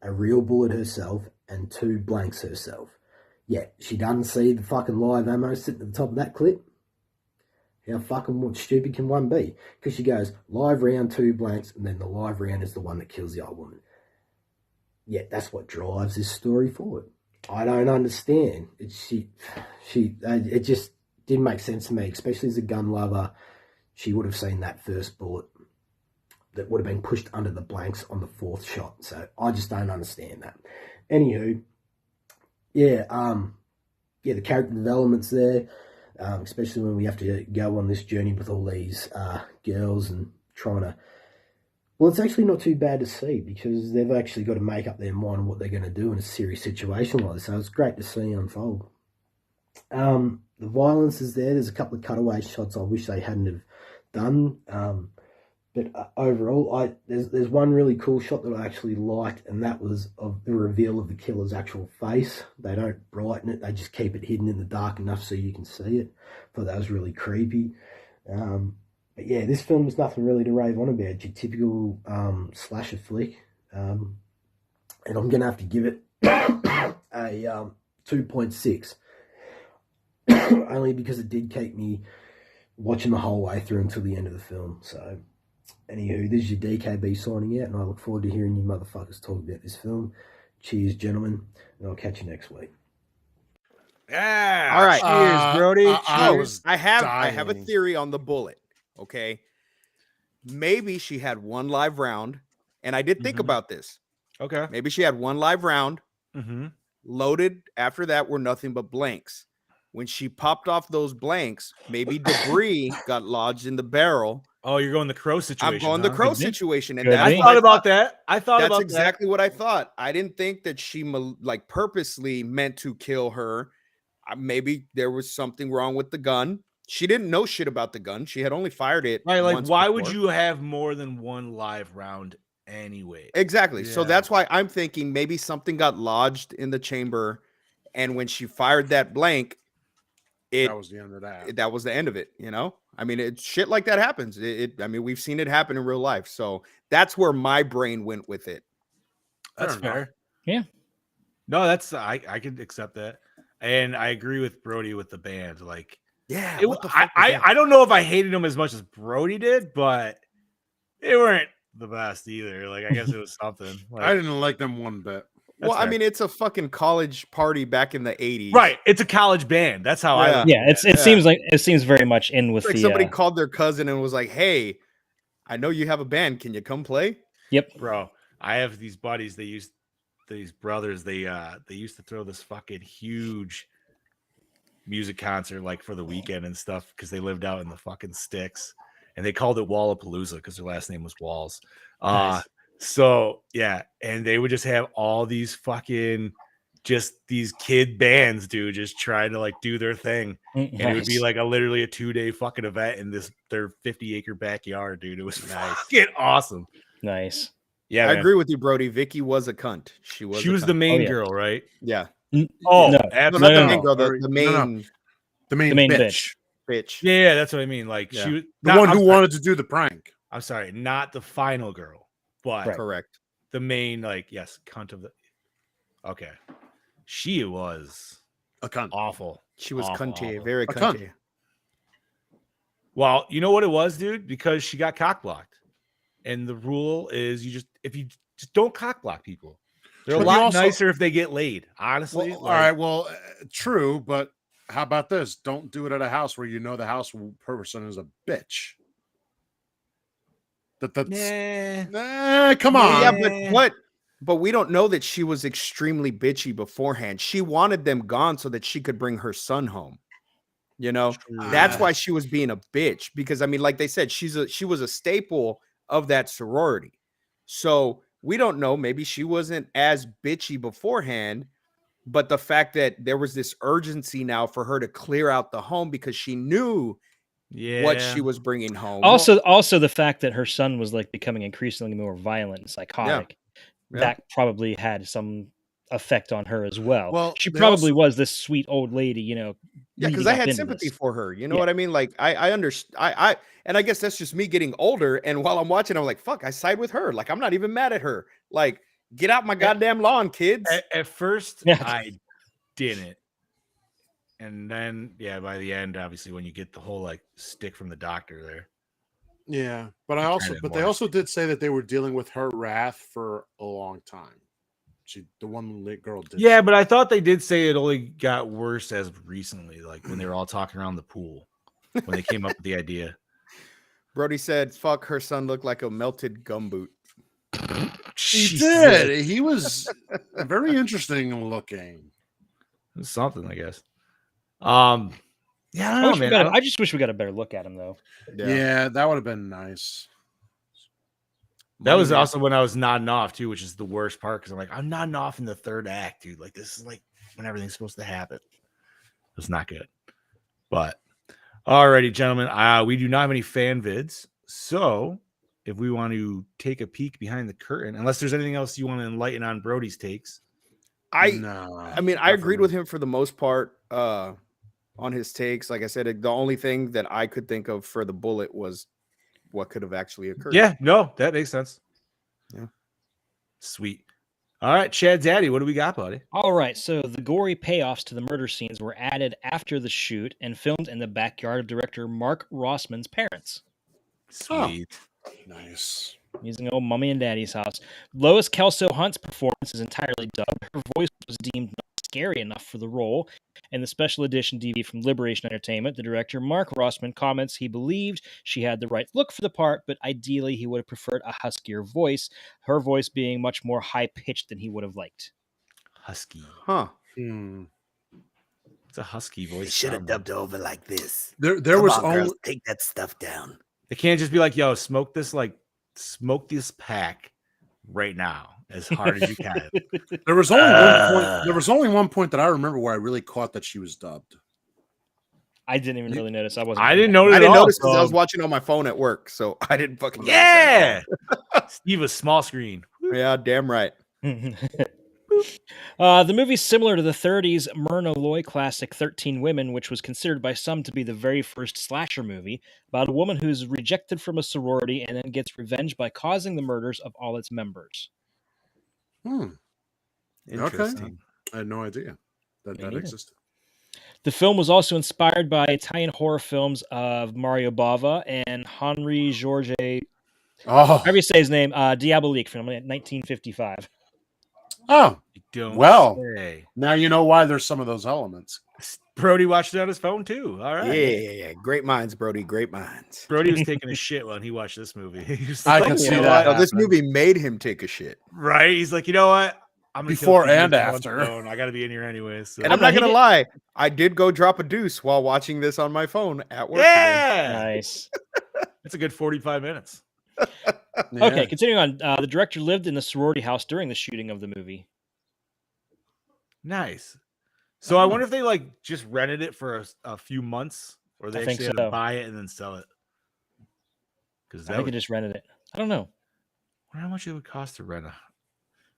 a real bullet herself and 2 blanks herself. Yet she doesn't see the fucking live ammo sitting at the top of that clip. How fucking stupid can one be? Because she goes, live round, 2 blanks, and then the live round is the one that kills the old woman. Yet that's what drives this story forward. I don't understand. It just didn't make sense to me, especially as a gun lover. She would have seen that first bullet that would have been pushed under the blanks on the 4th shot. So I just don't understand that. Anywho, yeah, the character development's there, especially when we have to go on this journey with all these girls and trying to. Well, it's actually not too bad to see because they've actually got to make up their mind on what they're going to do in a serious situation like this. So it's great to see unfold. The violence is there. There's a couple of cutaway shots I wish they hadn't have done. But overall, there's one really cool shot that I actually liked, and that was of the reveal of the killer's actual face. They don't brighten it; they just keep it hidden in the dark enough so you can see it. I thought that was really creepy. But yeah, this film is nothing really to rave on about. It's your typical slasher flick, and I'm gonna have to give it a 2.6, only because it did keep me watching the whole way through until the end of the film. So. Anywho, this is your DKB signing out, and I look forward to hearing you motherfuckers talk about this film. Cheers, gentlemen, and I'll catch you next week. Yeah. All right. Cheers, Brody. I have a dying. theory on the bullet. Okay. Maybe she had 1 live round, and I did think about this. Okay. Maybe she had 1 live round, loaded. After that were nothing but blanks. When she popped off those blanks, maybe debris got lodged in the barrel. Oh, you're going the crow situation. I'm going the crow situation, and I thought about that. That's exactly what I thought. I didn't think that she purposely meant to kill her. Maybe there was something wrong with the gun. She didn't know shit about the gun. She had only fired it. Right, like once why before. would you have more than 1 live round anyway? Exactly. So Yeah. that's why I'm thinking maybe something got lodged in the chamber, and when she fired that blank, That was the end of that. That was the end of it. You know, I mean, shit like that happens. I mean, we've seen it happen in real life. So that's where my brain went with it. That's Fair enough. fair. Yeah. No, that's I could accept that, and I agree with Brody with the band. Like, Yeah. I don't know if I hated them as much as Brody did, but they weren't the best either. Like, I guess it was something. Like, I didn't like them one bit. Well, I fair. mean, it's a fucking college party back in the 80s. Right. It's a college band. That's how I. Yeah, it seems very much in with It's like the somebody called their cousin and was like, "Hey, I know you have a band. Can you come play?" Yep. Bro, I have these buddies. These brothers. They used to throw this fucking huge music concert like for the weekend and stuff because they lived out in the fucking sticks, and they called it Wallapalooza because their last name was Walls. Nice. So yeah, and they would just have all these fucking just these kid bands, dude, just trying to like do their thing. And it would be like literally a 2-day fucking event in their 50-acre backyard, dude. It was fucking awesome. Nice. Yeah, I man. agree with you, Brody. Vicky was a cunt. She was the main Oh, yeah. girl, right? Yeah. Oh, No. absolutely. Not the No, main no. girl, the main The main bitch. bitch. Yeah, that's what I mean. Like Yeah. she was The one who wanted to do the prank. I'm sorry, not the final girl, but Right. Correct. the main, like, yes, cunt of the. Okay, she was A cunt. awful. She was Awful, cunty, awful. very A cunt. cunty. Well, you know what it was, dude? Because she got cock blocked, and the rule is if you just don't cock block people. They're But a you lot also- nicer if they get laid. Honestly, Well, all right. Well, true, but how about this? Don't do it at a house where you know the house person is a bitch. Come on. Yeah, but we don't know that she was extremely bitchy beforehand. She wanted them gone so that she could bring her son home. You know, that's why she was being a bitch, because I mean, like they said, she was a staple of that sorority. So we don't know. Maybe she wasn't as bitchy beforehand, but the fact that there was this urgency now for her to clear out the home because she knew what she was bringing home. Also the fact that her son was like becoming increasingly more violent and psychotic, that probably had some effect on her as well. Well, she probably was this sweet old lady, you know. Yeah, because I had sympathy for her. You know what I mean? Like I understand. And I guess that's just me getting older. And while I'm watching, I'm like, fuck, I side with her. Like I'm not even mad at her. Like, get out my goddamn lawn, kids. At first, I didn't. And then, by the end, obviously, when you get the whole like stick from the doctor there. Yeah, but they also did say that they were dealing with her wrath for a long time. The one girl did. Yeah, but I thought they did say it only got worse as recently, like when they were all talking around the pool, when they came up with the idea. Brody said, "Fuck, her son looked like a melted gumboot." He did. He was very interesting looking. Something, I guess. Yeah, I don't know, man. I just wish we got a better look at him, though. Yeah, that would have been nice. That was also when I was nodding off too, which is the worst part because I'm like, I'm nodding off in the third act, dude. Like this is like when everything's supposed to happen. It's not good. But alrighty, gentlemen, we do not have any fan vids. So if we want to take a peek behind the curtain, unless there's anything else you want to enlighten on Brody's takes. I mean, I agreed with him for the most part on his takes. Like I said, the only thing that I could think of for the bullet was what could have actually occurred. Yeah, no, that makes sense. Yeah. Sweet. All right, Chad Daddy, what do we got, buddy? All right, so the gory payoffs to the murder scenes were added after the shoot and filmed in the backyard of director Mark Rossman's parents. Sweet. Oh, nice. Using old mommy and daddy's house. Lois Kelso Hunt's performance is entirely dubbed. Her voice was deemed not scary enough for the role. In the special edition DVD from Liberation Entertainment, the director Mark Rossman comments he believed she had the right look for the part, but ideally he would have preferred a huskier voice, her voice being much more high-pitched than he would have liked. Husky. Huh. It's a husky voice. They should have dubbed over like this. There Come was on, only girls, take that stuff down. It can't just be like, yo, smoke this pack right now as hard as you can. There was only one point. There was only one point that I remember where I really caught that she was dubbed. I didn't even really notice. I didn't notice. I didn't notice because I was watching on my phone at work, so I didn't fucking. Yeah, Steve was small screen. Yeah, damn right. The movie's similar to the 30s Myrna Loy classic 13 Women, which was considered by some to be the very first slasher movie about a woman who's rejected from a sorority and then gets revenge by causing the murders of all its members. Interesting. Okay. I had no idea that existed. The film was also inspired by Italian horror films of Mario Bava and Henri Georges. However you say his name, Diabolique from 1955. Oh, well, say. Now you know why there's some of those elements. Brody watched it on his phone too. All right. Yeah. Great minds, Brody. Great minds. Brody was taking a shit when he watched this movie. I can see that. Oh, this movie made him take a shit. Right. He's like, you know what? I'm before and after. I got to be in here anyways. So. And I'm not gonna lie, I did go drop a deuce while watching this on my phone at work. Yeah, nice. That's a good 45 minutes. Yeah. Okay, continuing on. The director lived in the sorority house during the shooting of the movie. Nice. So I wonder if they just rented it for a few months, or they actually had to buy it and then sell it. Because I think they just rented it. I don't know. I wonder how much it would cost to rent a.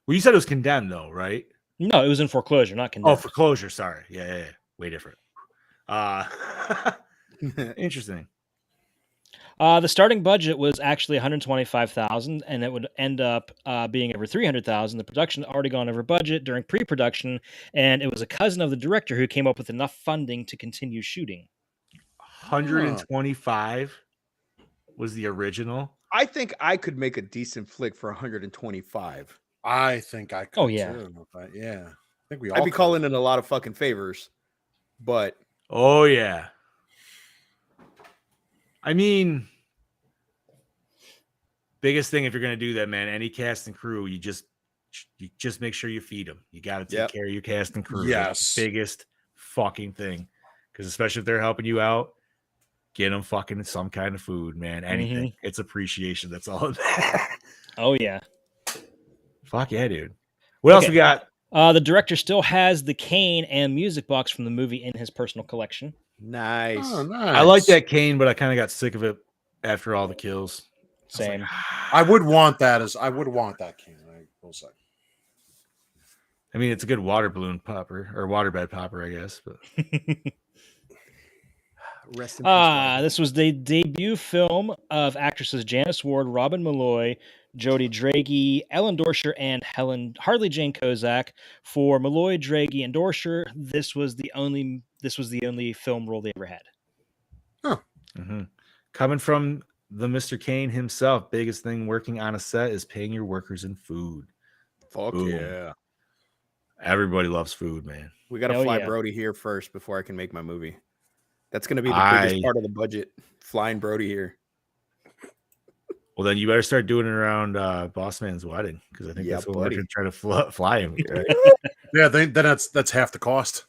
Well, you said it was condemned, though, right? No, it was in foreclosure, not condemned. Oh, foreclosure. Sorry. Yeah. Way different. Interesting. The starting budget was actually $125,000, and it would end up being over $300,000. The production had already gone over budget during pre-production, and it was a cousin of the director who came up with enough funding to continue shooting. 125 was the original. I think I could make a decent flick for 125. I think I could. Oh yeah, too, yeah. I think we all. I'd be calling in a lot of fucking favors, but Oh yeah. I mean, biggest thing if you're gonna do that, man, any cast and crew, you just make sure you feed them. You got to take Yep. care of your cast and crew. Yes. That's the biggest fucking thing. Because especially if they're helping you out, get them fucking some kind of food, man. Anything. It's appreciation. That's all. Oh yeah. Fuck yeah, dude. What else we got? The director still has the cane and music box from the movie in his personal collection. Nice. Oh, nice. I like that cane, but I kind of got sick of it after all the kills. Same. I would want that cane. I will say. I mean, it's a good water balloon popper or waterbed popper, I guess. But Rest in peace. This was the debut film of actresses Janice Ward, Robin Malloy, Jodie Dragey, Ellen Dorsher, and Harley Jane Kozak. For Malloy, Dragey, and Dorsher, this was the only film role they ever had. Huh. Mm-hmm. Coming from the Mr. Kane himself, biggest thing working on a set is paying your workers in food. Fuck Boom. yeah. Everybody loves food, man. We got to Hell fly yeah. Brody here first before I can make my movie. That's going to be the biggest part of the budget. Flying Brody here. Well, then you better start doing it around Boss Man's wedding because I think that's what we're going to try to fly him. Right? Yeah, then that's half the cost.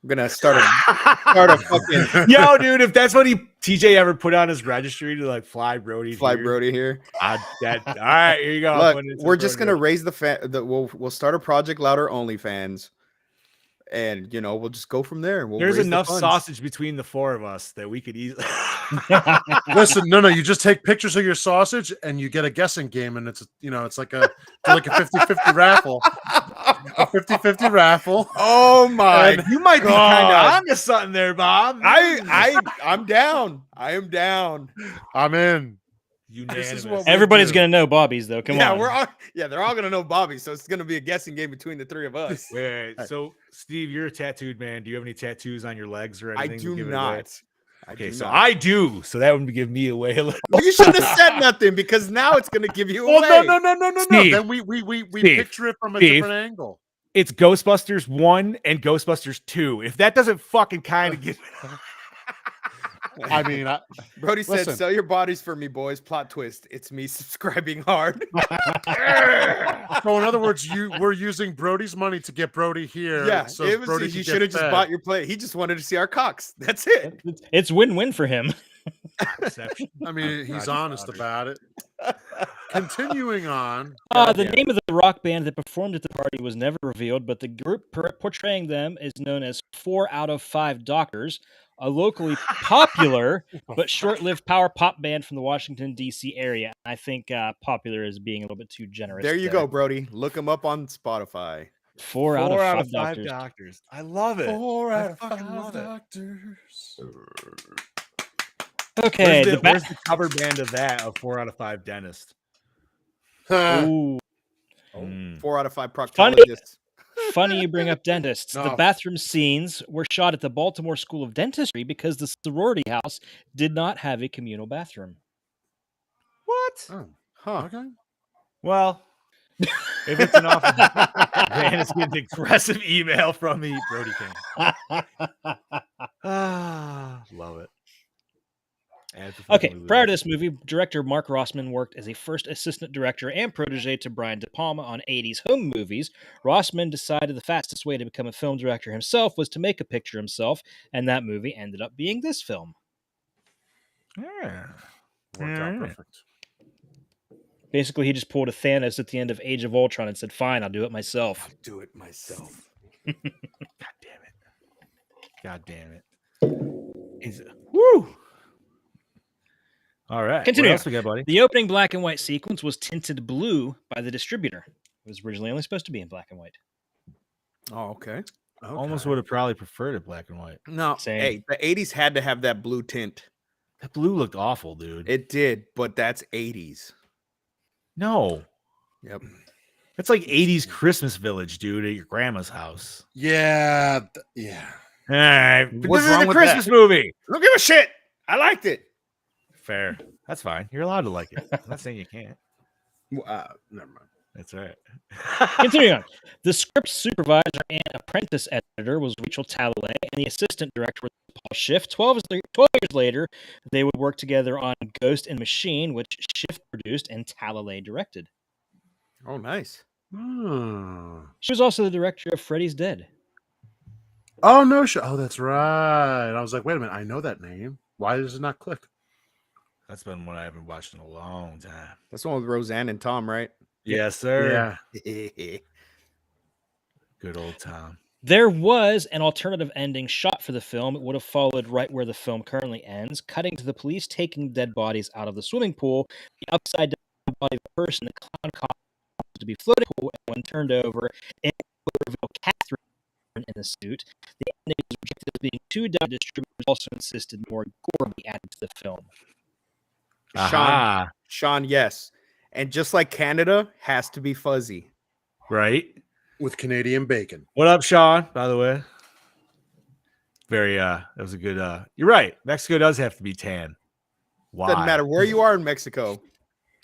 I'm gonna start a fucking yo, dude. If that's what TJ ever put on his registry to like fly Brody here. All right, here you go. Look, we're just gonna raise we'll start a Project Louder OnlyFans, and we'll just go from there. There's enough sausage between the four of us that we could easily. Listen, no, you just take pictures of your sausage and you get a guessing game, and it's like a 50-50 raffle. A 50-50 raffle. Oh my! You might be kind of onto something there, Bob. I'm down. I am down. I'm in. Unanimous. Everybody's gonna know Bobby's though. Come on. They're all gonna know Bobby, so it's gonna be a guessing game between the three of us. Wait. So, Steve, you're a tattooed man. Do you have any tattoos on your legs or anything? I do not. Okay, so I do. So that would give me away a little. Well, you shouldn't have said nothing because now it's going to give you away. No. Steve, then we picture it from a different angle. It's Ghostbusters 1 and Ghostbusters 2. If that doesn't fucking kind of give. I mean, Brody said, "Sell your bodies for me, boys." Plot twist: it's me subscribing hard. So, in other words, we're using Brody's money to get Brody here. Yeah, so it was. You should have just bought your plate. He just wanted to see our cocks. That's it. It's win-win for him. I mean, he's honest about it. Continuing on. The name of the rock band that performed at the party was never revealed, but the group portraying them is known as 4 out of 5 Doctors, a locally popular but short-lived power pop band from the Washington, D.C. area. I think popular is being a little bit too generous. There you go, Brody. Look them up on Spotify. 4 out of 5 doctors. I love it. 4 out of 5 doctors. Okay. Where's the cover band of that of 4 out of 5 dentists? Ooh. 4 out of 5 proctologists. Funny you bring up dentists. No. The bathroom scenes were shot at the Baltimore School of Dentistry because the sorority house did not have a communal bathroom. What? Oh, huh. Okay. Well, if it's an offer, Dan is getting an aggressive email from me, Brody King. Love it. Okay, prior to this movie, director Mark Rossman worked as a first assistant director and protege to Brian De Palma on 80s home movies. Rossman decided the fastest way to become a film director himself was to make a picture himself, and that movie ended up being this film. Yeah. Worked out perfect. Basically, he just pulled a Thanos at the end of Age of Ultron and said, "Fine, I'll do it myself." I'll do it myself. God damn it. Woo! All right. Continue. What else we got, buddy? The opening black and white sequence was tinted blue by the distributor. It was originally only supposed to be in black and white. Oh, okay. Almost would have probably preferred it black and white. No, Same. hey, the 80s had to have that blue tint. That blue looked awful, dude. It did, but that's 80s. No. Yep. It's like 80s Christmas Village, dude, at your grandma's house. Yeah. Yeah. All right. But What's this is wrong a with Christmas that? movie. Don't give a shit. I liked it. Fair. That's fine. You're allowed to like it. I'm not saying you can't. Never mind. That's right. Continuing on, the script supervisor and apprentice editor was Rachel Talalay, and the assistant director was Paul Schiff. 12 years later, they would work together on Ghost and Machine, which Schiff produced and Talalay directed. Oh, nice. She was also the director of Freddy's Dead. Oh no! Oh, that's right. I was like, wait a minute. I know that name. Why does it not click? That's been one I haven't watched in a long time. That's the one with Roseanne and Tom, right? Yes, sir. Yeah. Good old Tom. There was an alternative ending shot for the film. It would have followed right where the film currently ends, cutting to the police taking dead bodies out of the swimming pool. The upside down body of the person, the clown caused to be floating in the pool, and when turned over, it would reveal Catherine in the suit. The ending was rejected as being too dumb. Distributors also insisted more gore be added to the film. Sean, yes. And just like Canada, has to be fuzzy. Right? With Canadian bacon. What up, Sean? By the way. Very that was a good you're right. Mexico does have to be tan. Why? Doesn't matter where you are in Mexico.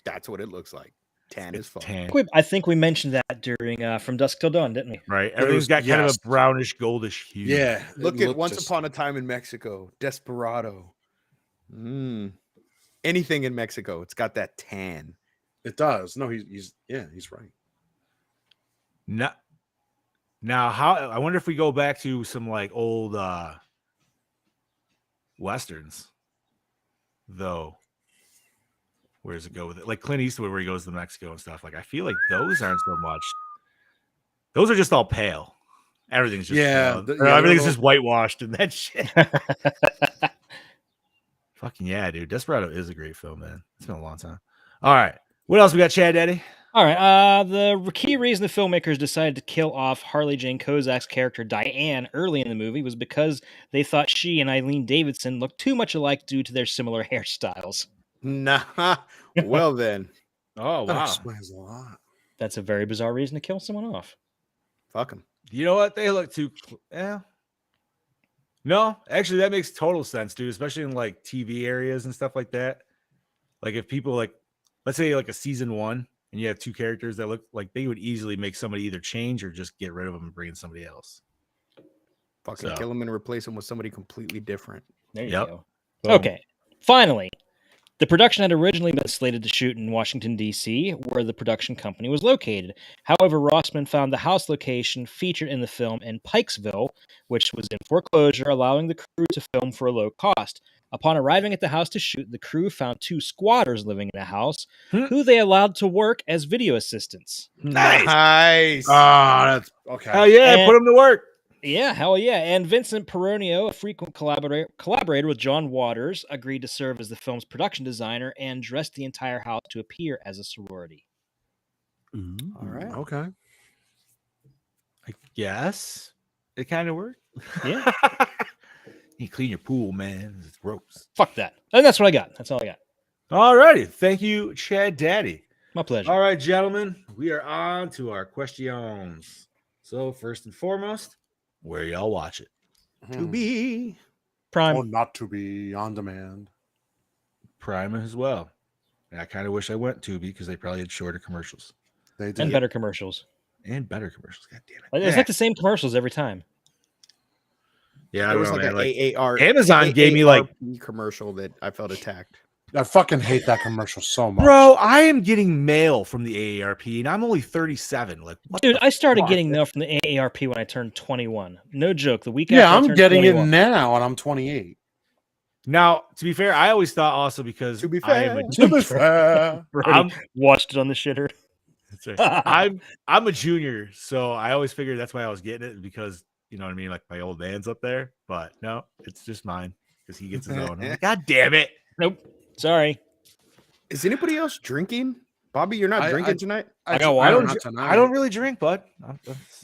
That's what it looks like. Tan as fuck. Tan. I think we mentioned that during From Dusk Till Dawn, didn't we? Right. Everything's got kind of a brownish, goldish hue. Yeah. Look at Once Upon a Time in Mexico. Desperado. Anything in Mexico, it's got that tan. It does. No, he's right. Now, how I wonder if we go back to some like old westerns, though. Where does it go with it? Like Clint Eastwood, where he goes to Mexico and stuff. Like I feel like those aren't so much. Those are just all pale. Everything's just everything's just whitewashed and that shit. Fucking yeah, dude. Desperado is a great film, man. It's been a long time. All right. What else we got, Chad Daddy? All right. The key reason the filmmakers decided to kill off Harley Jane Kozak's character Diane early in the movie was because they thought she and Eileen Davidson looked too much alike due to their similar hairstyles. Nah. Well then. Oh, That wow. explains a lot. That's a very bizarre reason to kill someone off. Fuck them. You know what? They look too. Yeah. No, actually, that makes total sense, dude. Especially in like TV areas and stuff like that. Like if people like, let's say like a season 1, and you have 2 characters that look like they would easily make somebody either change or just get rid of them and bring in somebody else. Fucking kill them and replace them with somebody completely different. There you go. Okay. Finally, the production had originally been slated to shoot in Washington, D.C., where the production company was located. However, Rossman found the house location featured in the film in Pikesville, which was in foreclosure, allowing the crew to film for a low cost. Upon arriving at the house to shoot, the crew found 2 squatters living in the house, who they allowed to work as video assistants. Nice. That's okay. Hell yeah, put them to work. Yeah, hell yeah. And Vincent Peronio, a frequent collaborator with John Waters, agreed to serve as the film's production designer and dressed the entire house to appear as a sorority. All right. Okay. I guess it kind of worked. Yeah. You clean your pool, man. It's gross. Fuck that. And that's what I got. That's all I got. All righty. Thank you, Chad Daddy. My pleasure. All right, gentlemen. We are on to our questions. So, first and foremost, where y'all watch it? To be Prime. Or not to be on demand. Prime as well. And I kind of wish I went Tubi because they probably had shorter commercials. They did. And better commercials. And better commercials. God damn it. It's like the same commercials every time. Yeah, There was like an AAR. Amazon gave me like commercial that I felt attacked. I fucking hate that commercial so much. Bro, I am getting mail from the AARP and I'm only 37. Like, what? Dude, I started getting mail from the AARP when I turned 21. No joke. The week yeah, after I I'm turned getting 21. it now, and I'm 28. Now, to be fair, I always thought also because To be I am fair. I'm watched it on the shitter. That's right. I'm a junior, so I always figured that's why I was getting it because you know what I mean, like my old man's up there. But no, it's just mine because he gets his own. I'm like, God damn it! Nope. Sorry. Is anybody else drinking? Bobby, you're not drinking tonight? I got water. I don't really drink, bud.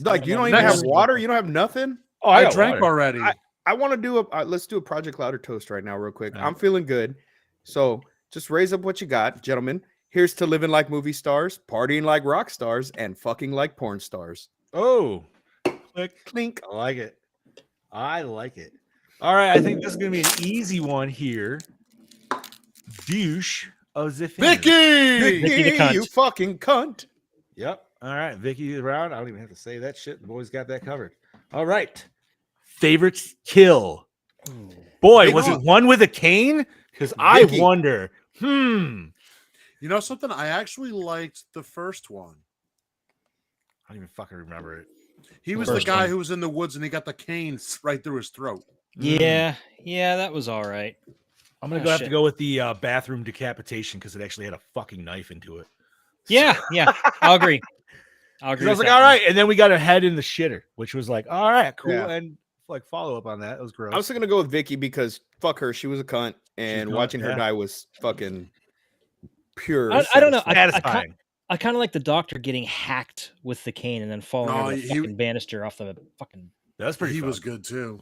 Like you don't even have water? You don't have nothing? Oh, I drank already. I want to do let's do a Project Louder toast right now, real quick. I'm feeling good. So just raise up what you got, gentlemen. Here's to living like movie stars, partying like rock stars, and fucking like porn stars. Oh, click, clink. I like it. I like it. All right, I think this is gonna be an easy one here. Douche of the Vicky, the cunt. You fucking cunt. Yep. All right. Vicky around. I don't even have to say that shit. The boys got that covered. All right. Favorite kill. Boy, Big was it on. one with a cane? Because I Vicky. wonder. You know something? I actually liked the first one. I don't even fucking remember it. He was First the guy one. who was in the woods and he got the cane right through his throat. Yeah, that was all right. I'm gonna Oh, have to shit. go with the bathroom decapitation because it actually had a fucking knife into it. Yeah, I'll agree. I'll Because agree. I was with like, that all one. right, and then we got a head in the shitter, which was like, all right, cool, Yeah. and like follow up on that. It was gross. I was gonna go with Vicky because fuck her, she was a cunt, and cunt, watching her yeah. die was fucking pure. I don't know. satisfying. I kind of like the doctor getting hacked with the cane and then falling No, over the he- fucking banister off the fucking. That's pretty. He fun. was good too.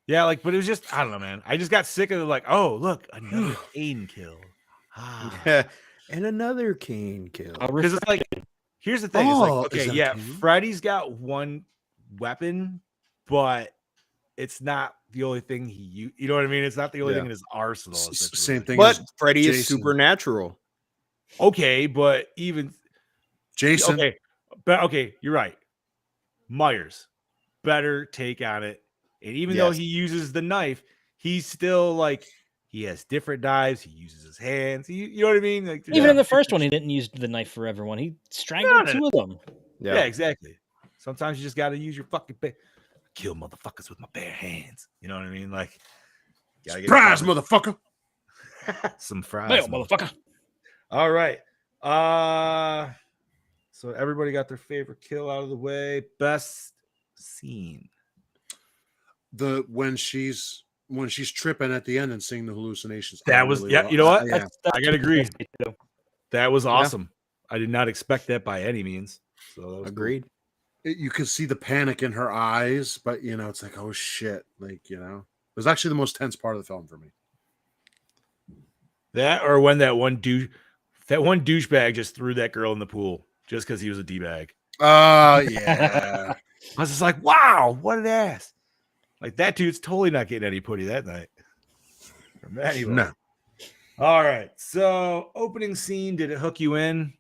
Yeah, like, but it was just I don't know, man. I just got sick of it. Like, oh, look, another cane kill. And another cane kill. Because it's like, here's the thing. It's like, Oh, okay, is that a yeah, cane? Freddy's got one weapon, but it's not the only thing you know what I mean? It's not the only Yeah. thing in his arsenal. essentially. Same thing But as Freddy is Jason. supernatural. Okay, but even Jason. okay, but okay, you're right. Myers, better take on it. And even though Yes. he uses the knife, he's still like he has different knives. He uses his hands. You know what I mean? Like Even in the first one, he didn't use the knife for everyone. He strangled No. two of them. yeah, exactly. Sometimes you just got to use your fucking kill motherfuckers with my bare hands. You know what I mean? Like gotta get Surprise, covered. motherfucker. Some fries, Mail, motherfucker. All right. So everybody got their favorite kill out of the way. Best scene. When she's tripping at the end and seeing the hallucinations. That was you know what? Yeah. I gotta agree. That was awesome. I did not expect that by any means. So that was Agreed. You could see the panic in her eyes, but it's like, oh shit. Like, it was actually the most tense part of the film for me. That or when that one douchebag just threw that girl in the pool just because he was a D-bag. Yeah. I was just like, wow, what an ass. Like that dude's totally not getting any putty that night. From anybody. No. All right. So opening scene, did it hook you in?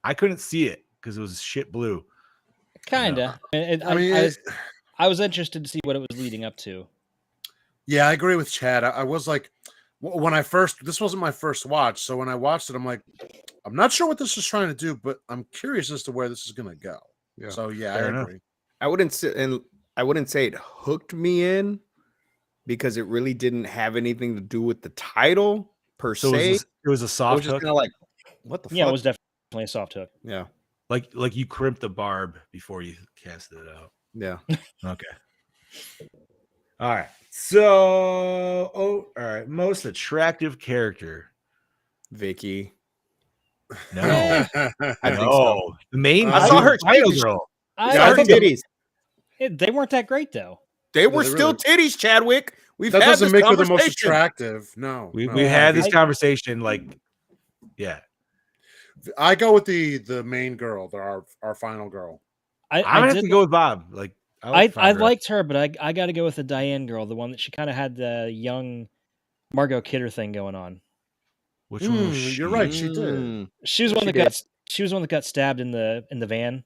I couldn't see it because it was shit blue. Kinda. I was interested to see what it was leading up to. Yeah, I agree with Chad. I was like, when this wasn't my first watch. So when I watched it, I'm like, I'm not sure what this is trying to do, but I'm curious as to where this is going to go. Yeah. So yeah, Fair I enough. agree. I wouldn't say it hooked me in because it really didn't have anything to do with the title per So se. it was a I was soft just hook. kind of like, what the Yeah, it fuck? was definitely a soft hook. Yeah. Like you crimped the barb before you casted it out. Yeah. Okay. All right. So, all right. Most attractive character. Vicky. No, I think so. no. The main. I saw her title titties. girl. I Saw her thought titties. they weren't that great though. They were they still titties, Chadwick. We've That had doesn't this make her the most conversation. attractive. No, We no. had this I- conversation. Like, yeah. I go with the main girl, our final girl. I'm gonna have to go with Bob. Like, I Fabra. liked her, but I got to go with the Diane girl, the one that she kind of had the young Margot Kidder thing going on. Which one was You're right. She did. Mm. She was Yeah, one she that got she was one that got stabbed in the van.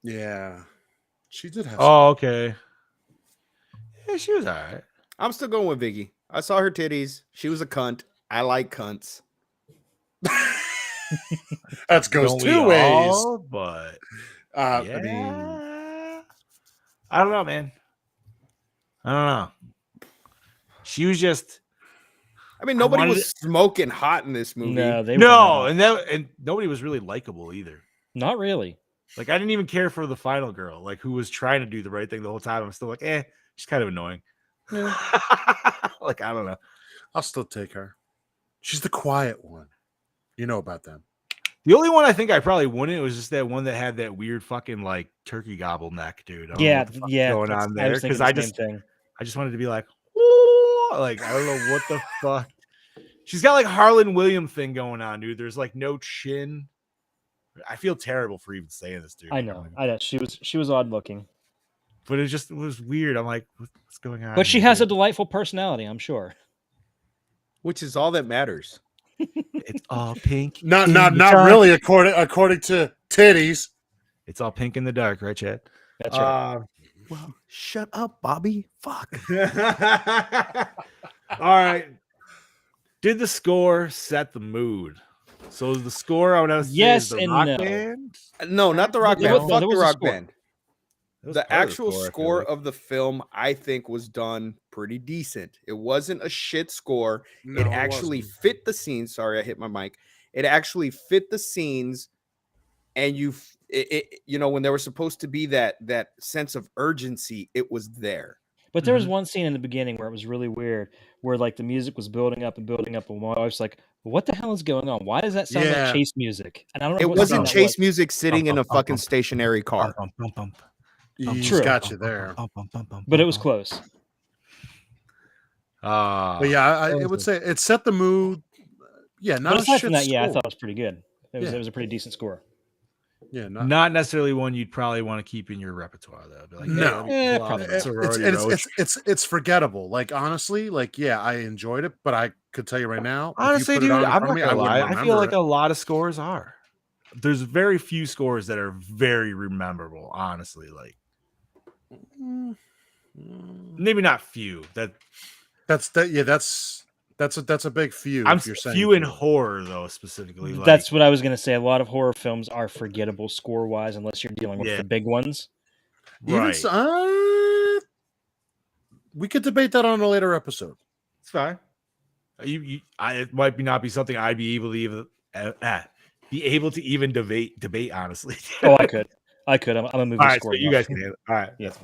Yeah, she did have. Oh, okay. Yeah, she was all right. I'm still going with Vicky. I saw her titties. She was a cunt. I like cunts. That goes Don't two we ways. all? But I yeah. mean, I don't know, man. I don't know. She was just I mean, nobody wanted was smoking hot in this movie. No, they no, were and nobody was really likable either. not really. Like I didn't even care for the final girl, like who was trying to do the right thing the whole time. I'm still like, she's kind of annoying. Like I don't know. I'll still take her. She's the quiet one. You know about them. The only one I think I probably wouldn't was just that one that had that weird fucking like turkey gobble neck, dude. I don't know Yeah, what the fuck's yeah. going that's- on I there was thinking because the same thing. I just wanted to be like, "Ooh," like I don't know what the fuck. She's got like Harlan Williams thing going on, dude. There's like no chin. I feel terrible for even saying this, dude. I know. She was odd looking, But it was weird. I'm like, what's going on? but she here, has a dude? delightful personality. I'm sure. Which is all that matters. Yeah, It's all pink. Not in not the not dark. really according to titties. It's all pink in the dark, right, Chad? That's right. Well, shut up, Bobby. Fuck. All right. Did the score set the mood? So the score I would have to say Yes is the and rock no. band. No, not the rock There band. was- Fuck there the was a rock score. band. That was The part of actual I feel score like. of the film, I think, was done pretty decent. It wasn't a shit score. No, it it actually wasn't. fit the scenes. Sorry, I hit my mic. It actually fit the scenes, and when there was supposed to be that sense of urgency, it was there. But there was one scene in the beginning where it was really weird, where like the music was building up and building up, and my wife's like, "What the hell is going on? Why does that sound like Yeah. chase music?" And I don't It know what scene wasn't that chase was. music sitting in a fucking stationary car. He's True. got you there. But it was close. But yeah, I would say it set the mood. Yeah, not But a aside shit from that, yeah, I score. thought it was pretty good. It Yeah. was a pretty decent score. Yeah, not necessarily one you'd probably want to keep in your repertoire, though. Be like, hey, No. let me pull out probably that not. Sorority it's, Road. it's forgettable. Like honestly, like yeah, I enjoyed it, but I could tell you right now, if you Honestly, put it dude, on in I'm front of not me, gonna I wouldn't lie. I feel remember like it. a lot of scores are. There's very few scores that are very memorable. Honestly, like maybe not few. That's a big few. I'm if you're saying few in horror though, specifically. Like, That's what I was going to say. A lot of horror films are forgettable score wise, unless you're dealing with Yeah. the big ones. Even right. we could debate that on a later episode. It's fine. It might not be something I'd be able to even debate. Honestly. Oh, I could. I'm a movie All right, score. so you buff. guys can handle it. All right, Yeah. that's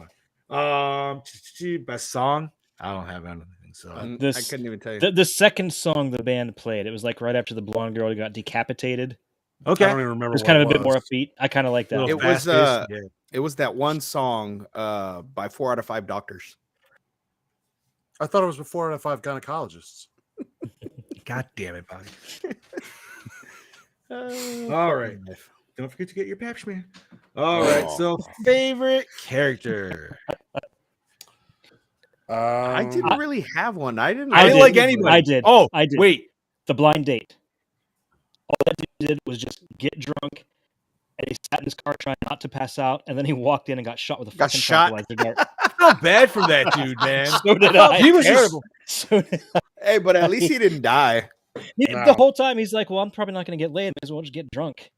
fine. Best song? I don't have anything. So I This- couldn't even tell you. The second song the band played, it was like right after the blonde girl got decapitated. okay. I don't even remember. It was what kind of a it bit more was. upbeat. I kind of like that. Little It was, fast-paced, yeah. It was that one song by 4 out of 5 doctors. I thought it was before 5 gynecologists. God damn it, Bobby. All right. Don't forget to get your pap smear. All right. So, favorite character. I didn't really have one. I didn't. I didn't did. like anybody. I did. Oh, I did. Wait. The blind date. All that dude did was just get drunk, and he sat in his car trying not to pass out, and then he walked in and got shot with a Got fucking shot. tranquilizer dart. I felt bad for that dude, man. So did I. He was Terrible. just So did Hey, but at least he didn't die. No. The whole time he's like, "Well, I'm probably not going to get laid. May as well just get drunk."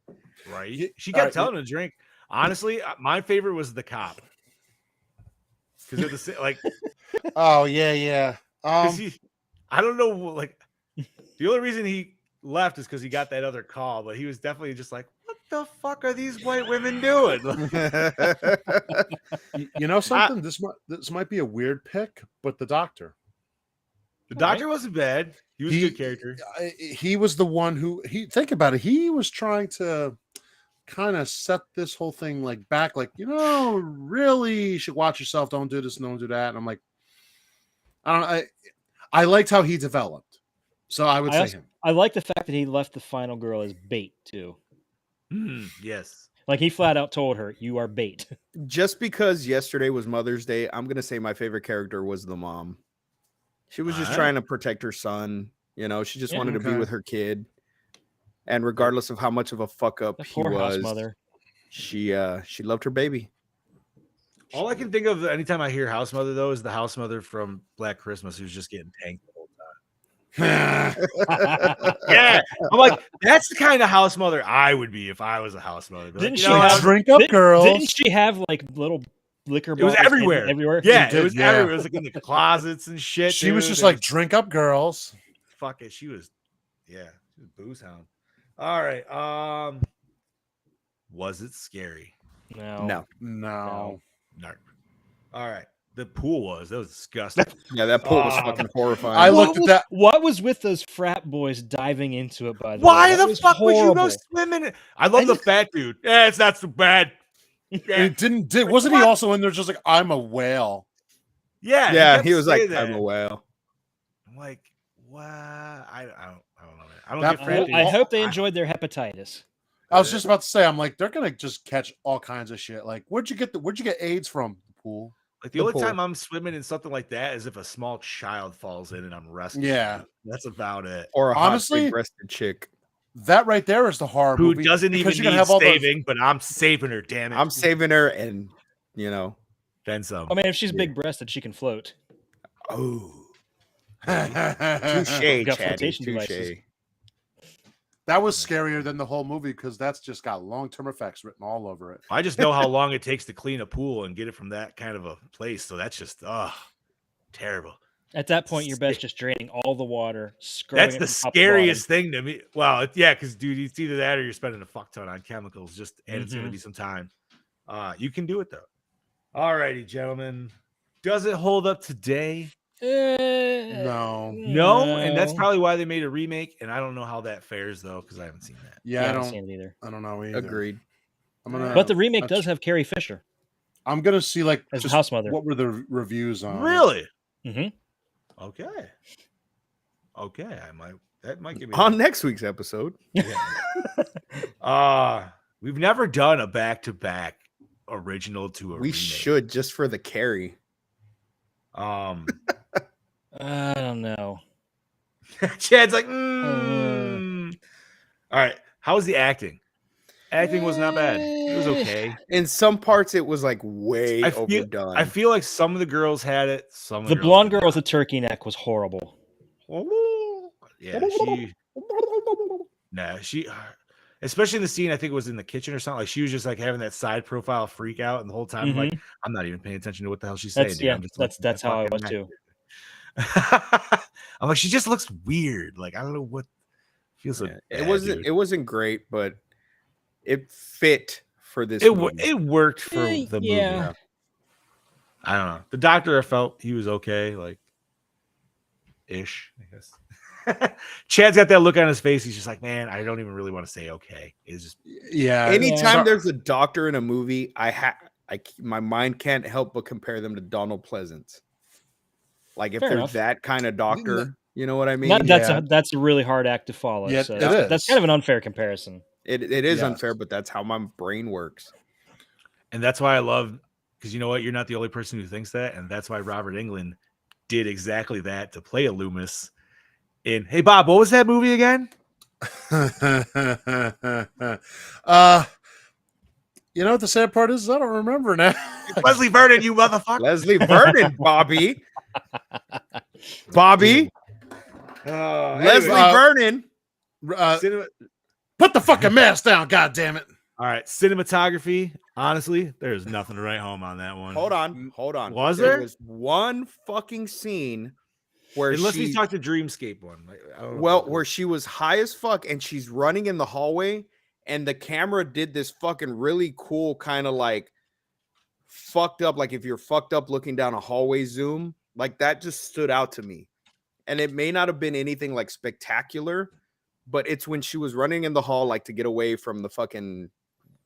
right. She All kept right, telling him to drink. Honestly, my favorite was the cop. Because like, Oh yeah. 'cause I don't know, like the only reason he left is because he got that other call, but he was definitely just like, what the fuck are these white women doing? You know something? This might be a weird pick, but the doctor. The doctor wasn't bad. He was a good character. He was the one who think about it. He was trying to kind of set this whole thing like back, like really you should watch yourself. Don't do this. Don't do that. And I'm like, I liked how he developed, so I would say him. I like the fact that he left the final girl as bait too. Yes. Like he flat out told her, "You are bait." Just because yesterday was Mother's Day, I'm gonna say my favorite character was the mom. She was just Alright. trying to protect her son. She just Yeah. wanted to be Okay. with her kid. And regardless of how much of a fuck up The he poor house was, mother. she loved her baby. All I can think of anytime I hear house mother though is the house mother from Black Christmas who's just getting tanked the whole time. Yeah, I'm like, that's the kind of house mother I would be if I was a house mother. Be like, Didn't you she know what? have- Drink up, girls. Didn't she have like little liquor It was bottles everywhere. everywhere? Yeah, She it was did, yeah. everywhere. It was like in the closets and shit. She was dude. just It like, drink up, girls. fuck it. She was a booze hound. All right. Was it scary? No. No. No. No. All right. The pool was. That was disgusting. Yeah, that pool was fucking horrifying. I looked at that. What was with those frat boys diving into it? By the Why way, That the was fuck would you go horrible. swim in it? I love the fat dude. Yeah, it's not so bad. Yeah, Wasn't he What? also in there just like, I'm a whale? yeah, yeah, kept he was like, saying that. I'm a whale. I'm like, what? I don't know, man. I don't That get fat pool- dudes. I hope they enjoyed their hepatitis. I was just about to say, I'm like, they're gonna just catch all kinds of shit. Like, where'd you get AIDS from? The pool. Like the only time I'm swimming in something like that is if a small child falls in and I'm rescuing. Yeah. That's about it. Or a Honestly, hot big-breasted chick. That right there is the horror Who movie doesn't because even you're gonna need have all saving, but I'm saving her. Damn it! I'm saving her, and then some. I mean, if she's big-breasted, she can float. Oh, those. touche, Got Chatty, flotation devices. touche. That was scarier than the whole movie because that's just got long-term effects written all over it. I just know how long it takes to clean a pool and get it from that kind of a place. So that's just terrible. At that point, you're best just draining all the water. That's Scrubbing the it from top to scariest bottom. thing to me. Well, yeah, because dude, it's either that or you're spending a fuck ton on chemicals. And it's going to be some time. You can do it though. All righty, gentlemen. Does it hold up today? No, and that's probably why they made a remake. And I don't know how that fares though, because I haven't seen that. yeah, I I haven't don't seen it either. I don't know either. Agreed. But the remake does have Carrie Fisher I'm gonna see like as the just house mother. what were the reviews on? Really? Mm-hmm. Okay. That might give me On next week's episode. We've never done a back-to-back original to a We remake. should, just for the Carrie. I don't know. Chad's like, all right. How was the acting? Acting was not bad. It was okay. In some parts, it was like way overdone. I feel like some of the girls had it. Some of The girls blonde did girl with the turkey neck was horrible. Yeah, she, especially in the scene, I think it was in the kitchen or something. Like she was just like having that side profile freak out, and the whole time I'm like, I'm not even paying attention to what the hell she's saying. That's, dude. yeah, I'm just that's how I was too. I'm like, she just looks weird. Like I don't know what feels so. It wasn't great, but it fit for this. It worked for the movie. Yeah. I don't know. The doctor, I felt he was okay, like ish, I guess. Chad's got that look on his face. He's just like, man, I don't even really want to say okay. It's just Anytime there's a doctor in a movie, my mind can't help but compare them to Donald Pleasance. Like if Fair they're enough. that kind of doctor, you know what I mean? That's a really hard act to follow. Yeah, so it that's is. kind of an unfair comparison. It is Yes. unfair, but that's how my brain works. And that's why I love, because you know what? You're not the only person who thinks that. And that's why Robert Englund did exactly that to play a Loomis in, hey, Bob, what was that movie again? You know what the sad part is? I don't remember now. Leslie Vernon, you motherfucker. Leslie Vernon, Bobby. Leslie Vernon. Put the fucking mask down, god damn it. All right, cinematography. Honestly, there's nothing to write home on that one. Hold on. Was there? There was one fucking scene where Unless we talked the Dreamscape one. I don't know where she was high as fuck and she's running in the hallway and the camera did this fucking really cool kind of like fucked up, like if you're fucked up looking down a hallway zoom, like that just stood out to me. And it may not have been anything like spectacular, but it's when she was running in the hall like to get away from the fucking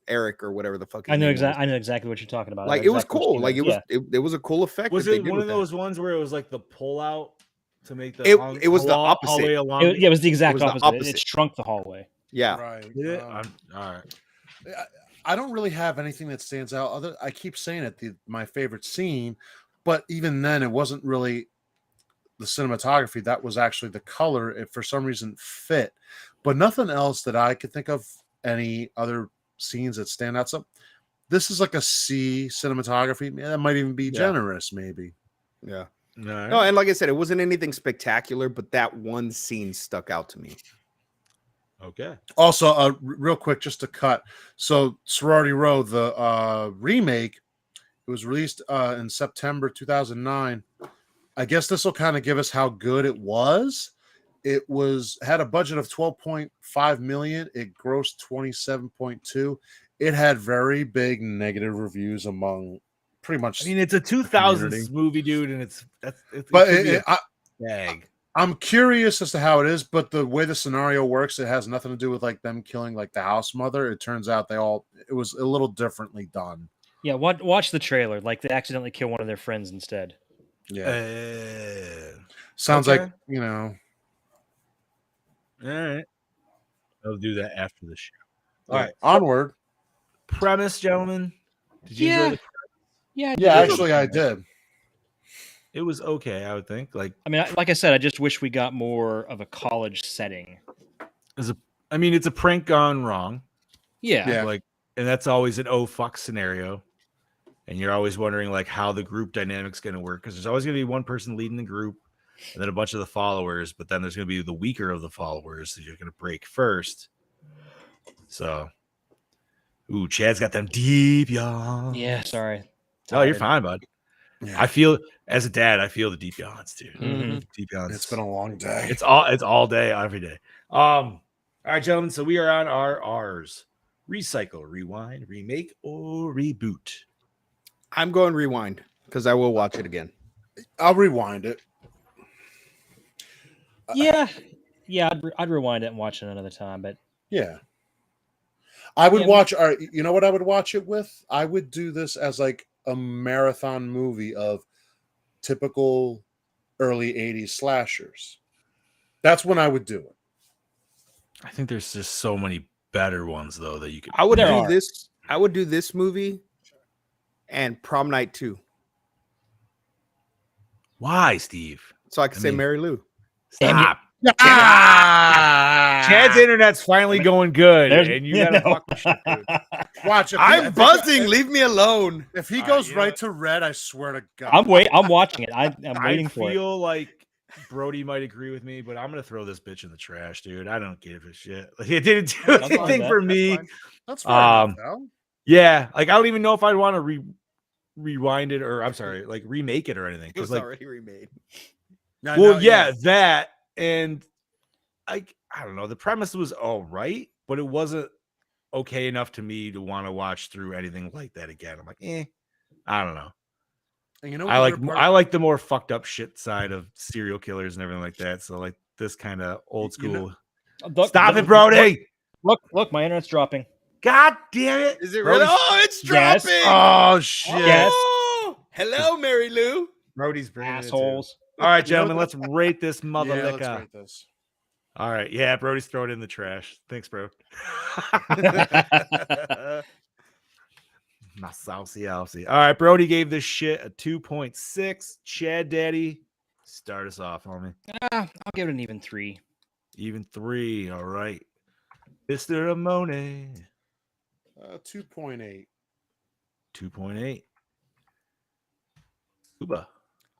Eric or whatever the fuck. I know exactly what you're talking about. Like it was cool. Like it was a cool effect. Was it one of those ones where it was like the pull out to make the it was the opposite. It was the exact opposite. It shrunk the hallway. Yeah. Right. All right. I don't really have anything that stands out. I keep saying it, my favorite scene, but even then, it wasn't really the cinematography. That was actually the color. It for some reason fit, but nothing else that I could think of. Any other scenes that stand out? So this is like a C cinematography. That might even be generous, maybe. Yeah. Right. No, and like I said, it wasn't anything spectacular, but that one scene stuck out to me. Okay. Also, real quick, just to cut. So, Sorority Row, the remake, it was released in September 2009. I guess this will kind of give us how good it was. It had a budget of $12.5 million. It grossed $27.2. It had very big negative reviews among pretty much. I mean, it's a 2000s movie, dude, and it's bag. I'm curious as to how it is, but the way the scenario works, it has nothing to do with like them killing like the house mother. It turns out it was a little differently done. Yeah, watch the trailer. Like they accidentally kill one of their friends instead. Yeah. Sounds like, you know. All right. I'll do that after the show. All right. Onward. Premise, gentlemen. Did you enjoy the premise? Yeah, Yeah, actually, I did. It was okay, I would think. Like, I mean, like I said, I just wish we got more of a college setting. it's a prank gone wrong. Yeah. Yeah. Like, and that's always an oh fuck scenario. And you're always wondering like how the group dynamic's going to work because there's always going to be one person leading the group and then a bunch of the followers, but then there's going to be the weaker of the followers that you're going to break first. So, Chad's got them deep yawns. Yeah, sorry. Oh, you're Tired. fine, bud. Yeah. I feel, as a dad, I feel the deep yawns, dude. Mhm. Deep yawns. It's been a long day. It's all day, every day. All right, gentlemen. So we are on our R's: recycle, rewind, remake, or reboot. I'm going rewind because I will watch it again. I'll rewind it. Yeah. Yeah, I'd rewind it and watch it another time, but Yeah. I would Yeah. watch you know what I would watch it with? I would do this as like a marathon movie of typical early 80s slashers. That's when I would do it. I think there's just so many better ones though that you could. I would There do are. this. I would do this movie and Prom Night 2. Why, Steve? So I can say mean- Mary Lou. Damn you. Stop. Chad's internet's finally going good, There's- and you gotta no. fuck with shit, dude. Watch it. I'm buzzing. Leave me alone. If he All goes right, you know right what? to red, I swear to God. I'm watching it. I'm waiting I for it. feel like Brody might agree with me, but I'm gonna throw this bitch in the trash, dude. I don't give a shit. Like, it didn't do That's fine, anything man. for me. That's fine. Yeah, like I don't even know if I'd want to rewind it or I'm sorry, like remake it or anything. It Because was like, already remade. that and I don't know. The premise was all right, but it wasn't okay enough to me to want to watch through anything like that again. I'm like, I don't know. And you know, I like the more fucked up shit side of serial killers and everything like that. So like this kind of old You school. know- Look, Stop it, Brody! Look, my internet's dropping. God damn it! Is it really? Oh, it's Yes. dropping. Oh shit! Yes. Oh, hello, Mary Lou. Brody's bringing it too. Assholes. All right, gentlemen, let's rate this mother Yeah, let's liquor. rate this. All right, yeah, Brody's throwing it in the trash. Thanks, bro. My saucy. All right, Brody gave this shit a 2.6. Chad Daddy, start us off, homie. I'll give it an even 3. Even 3. All right. Mr. Amone, 2.8. 2.8. Cuba,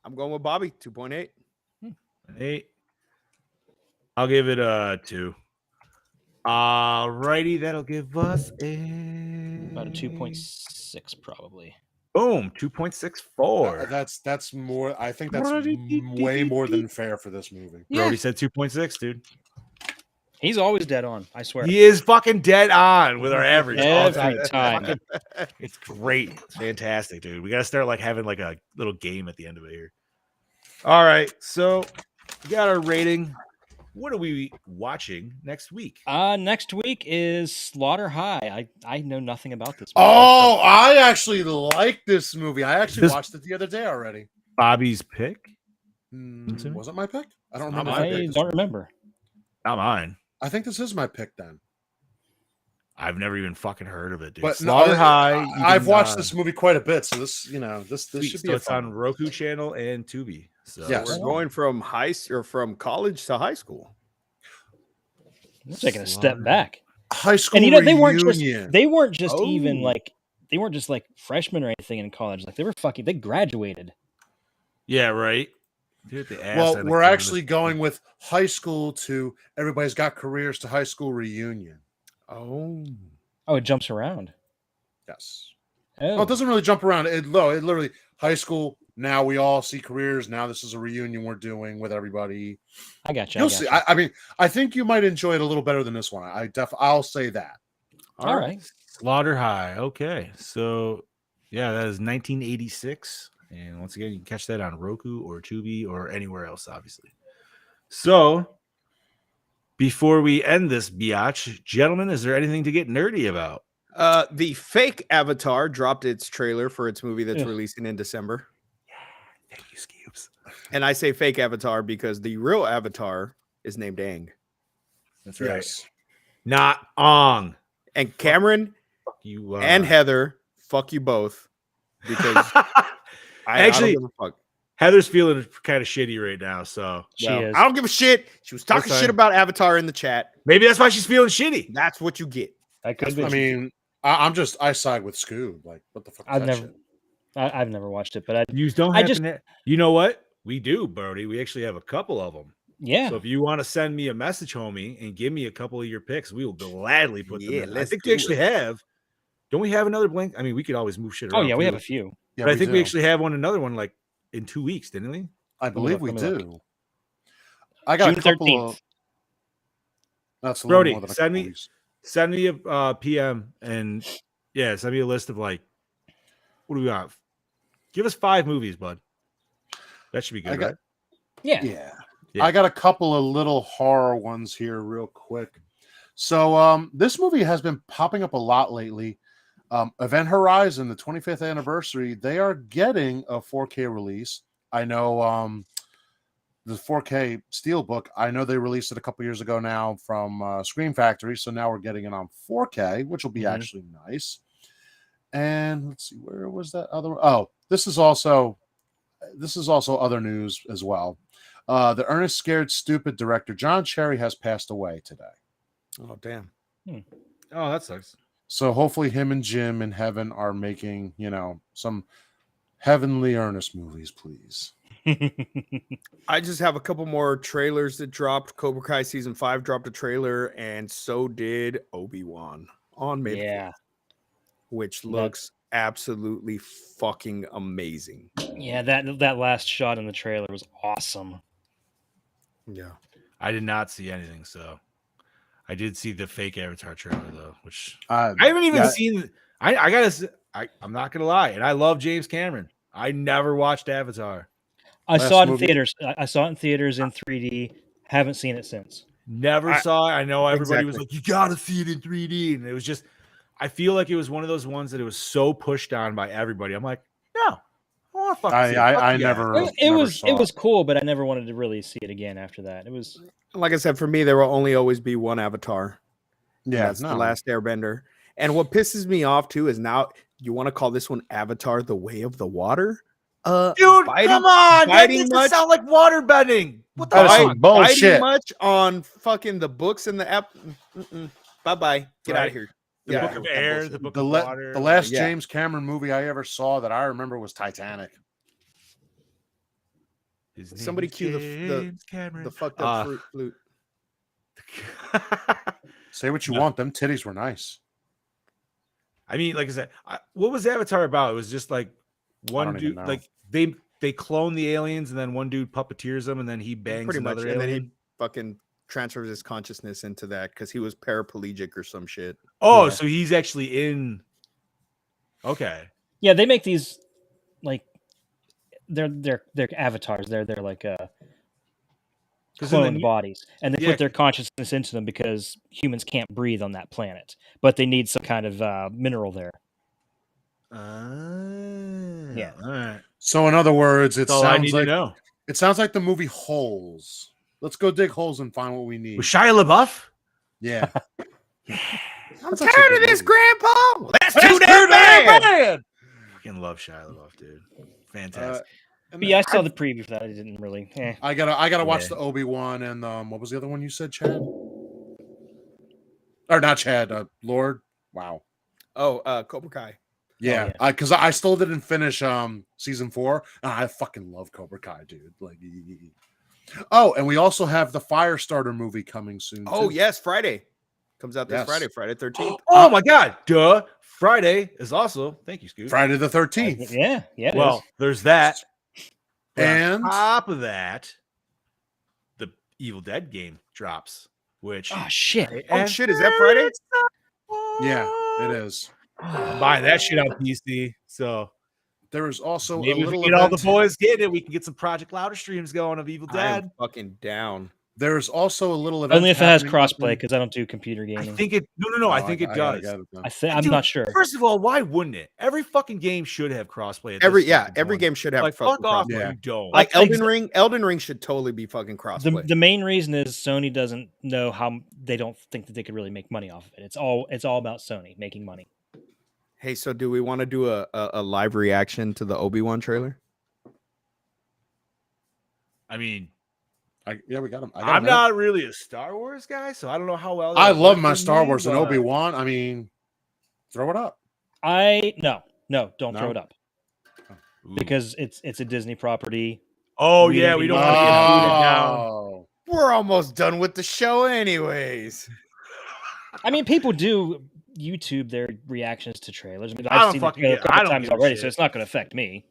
I'm going with Bobby. 2.8. 8. I'll give it a 2. All righty, that'll give us About a 2.6 probably. Boom, 2.64. That's more. I think that's way more than fair for this movie. Brody said 2.6, dude. He's always dead on, I swear. He is fucking dead on with our average. all the Every time. It's great. It's fantastic, dude. We got to start like having like a little game at the end of it here. All right. So we got our rating. What are we watching next week? Next week is Slaughter High. I know nothing about this movie. Oh, I actually like this movie. I actually This- watched it the other day already. Bobby's pick? Was it my pick? I don't remember. I don't remember. Not mine. I think this is my pick then. I've never even fucking heard of it, dude. But Slaughter High. I've watched this movie quite a bit, so this should be So a it's fun on Roku channel and Tubi. So Yes. We're going from from college to high school. I'm taking a step back. high school And you know they reunion. weren't just even Oh. like they weren't just like freshmen or anything in college. Like they graduated. yeah, right. Dude, the ass Well, end of we're Canada. actually going with high school to everybody's got careers to high school reunion. Oh. Oh, it jumps around. Yes. Oh, Well, it doesn't really jump around. It literally high school. Now we all see careers. Now this is a reunion we're doing with everybody. I got you. You'll see. I mean, I think you might enjoy it a little better than this one. I'll say that. All right. Slaughter High. Okay. So, yeah, that is 1986. And once again, you can catch that on Roku or Tubi or anywhere else, obviously. So, before we end this biatch, gentlemen, is there anything to get nerdy about? The fake Avatar dropped its trailer for its movie that's Ugh. releasing in December. Thank you, Skeeps. And I say fake Avatar because the real Avatar is named Aang. That's right. Yes. Not Ong. And Cameron You and Heather, fuck you both. because I Actually, don't give a fuck. Heather's feeling kind of shitty right now, so She Well, is. I don't give a shit. She was talking That's shit fine. about Avatar in the chat. maybe that's why she's feeling shitty. That's what you get. I could be. I mean, I side with Scoob. Like, what the fuck is I've that never, shit? I've never watched it, but You don't I have just- to. You know what? We do, Brody. We actually have a couple of them. yeah. So if you want to send me a message, homie, and give me a couple of your picks, we will gladly put them Yeah, in. I let's think do we actually it. have. Don't we have another blank? I mean, we could always move shit around. Oh yeah, we have too. a few. Yeah, But I think we do. actually have another one like in 2 weeks, didn't we? I believe we let me look. do. I got June a couple 13th. of. That's a little Brody, more than a send couple me weeks. send me a PM and send me a list of like what do we got? Give us 5 movies, bud. That should be good, I got- right? Yeah. Yeah. Yeah. I got a couple of little horror ones here, real quick. So, this movie has been popping up a lot lately. Event Horizon, the 25th anniversary, they are getting a 4K release. I know the 4K Steelbook, I know they released it a couple years ago now from Scream Factory, so now we're getting it on 4K, which will be actually nice. And let's see, where was that other one? Oh, this is also other news as well. The Ernest Scared Stupid director John Cherry has passed away today. Oh damn. Oh, that sucks. So hopefully him and Jim in heaven are making, some heavenly Ernest movies, please. I just have a couple more trailers that dropped. Cobra Kai season 5 dropped a trailer, and so did Obi-Wan on May, Yeah. which looks absolutely fucking amazing. Yeah, that last shot in the trailer was awesome. Yeah. I did not see anything, so I did see the fake Avatar trailer though, which I I haven't even seen. I gotta. I'm not gonna lie, and I love James Cameron. I never watched Avatar. I Last saw it in movie- theaters. I saw it in theaters in 3D. Haven't seen it since. Never saw it. I know everybody was Exactly. like, "You gotta see it in 3D," and it was just. I feel like it was one of those ones that it was so pushed on by everybody. I'm like, no, I want to fucking see it. Fuck I you guys. never. It never was saw it was cool, but I never wanted to really see it again after that. It was Like I said, for me, there will only always be one Avatar. Yeah, That's the last Airbender. And what pisses me off too is now you want to call this one Avatar: The Way of the Water? Dude, come on! That biting makes it much- sound like water bending. What the That is fuck? some bullshit. Biting much on fucking the books and the app. Bye bye. Get out Right. of here. The Get Book out of here. Air, the Book The, of la- Water. the last Yeah. James Cameron movie I ever saw that I remember was Titanic. His name Somebody is cue James Cameron. The fucked up flute. Say what you want, them titties were nice. I mean, like I said, what was Avatar about? It was just like one don't even dude, know. like they clone the aliens, and then one dude puppeteers them, and then he bangs Pretty much. another And then alien. he fucking transfers his consciousness into that because he was paraplegic or some shit. Oh, Yeah. so he's actually in. Okay. yeah. They make these like they're avatars. They're like 'Cause in the cloned new- bodies, and they Yeah. put their consciousness into them because humans can't breathe on that planet, but they need some kind of mineral there. Yeah. All right. So in other words, it That's all I need sounds to like know. the movie Holes. Let's go dig holes and find what we need. With Shia LaBeouf? Yeah. I'm That's actually a tired of good this, movie. Grandpa. That's That's too damn bad. Fucking love Shia LaBeouf, dude. Fantastic. And But yeah, I saw the preview for that. I didn't really. I gotta watch Yeah. the Obi-Wan and what was the other one you said, Chad? Or not Chad, Lord. Wow. Oh, Cobra Kai. Yeah, yeah. because I still didn't finish season 4, and I fucking love Cobra Kai, dude. Like, oh, and we also have the Firestarter movie coming soon. Oh too. yes, Friday comes out this Yes. Friday, Friday 13th. Oh my God. Duh. Friday is also, thank you, Scoot. Friday the 13th. Yeah, it Well, is. there's that. But And on top of that, the Evil Dead game drops, which Oh shit! Oh shit, is that Friday? yeah, it is. I'm buying that shit on PC. So There is also maybe a if we little get all the event- boys getting it, we can get some Project Louder streams going of Evil I Dead. am fucking down. There's also a little event. Only if it has happening up crossplay in- because I don't do computer I gaming. think it. No. I think it gotta does. get it then. I'm Dude, not sure. First of all, why wouldn't it? Every fucking game should have crossplay. At Every this yeah, fucking every point. game should have Like fucking fuck off, crossplay. Yeah. you don't. Like Like, Elden Ring should totally be fucking crossplay. The main reason is Sony doesn't know how they don't think that they could really make money off of it. It's all about Sony making money. Hey, so do we want to do a live reaction to the Obi-Wan trailer? I mean, we got him. I'm not really a Star Wars guy, so I don't know how well. I that'll love work my for Star me, Wars and but- Obi-Wan. I mean, throw it up. No, don't No? throw it up Ooh. because it's a Disney property. Oh we yeah, don't we need don't to want to see get it. booted down. Oh. We're almost done with the show, anyways. I mean, people do YouTube their reactions to trailers. I mean, I I've don't seen the fucking trailer a get- I couple don't times give a already, shit. so it's not going to affect me.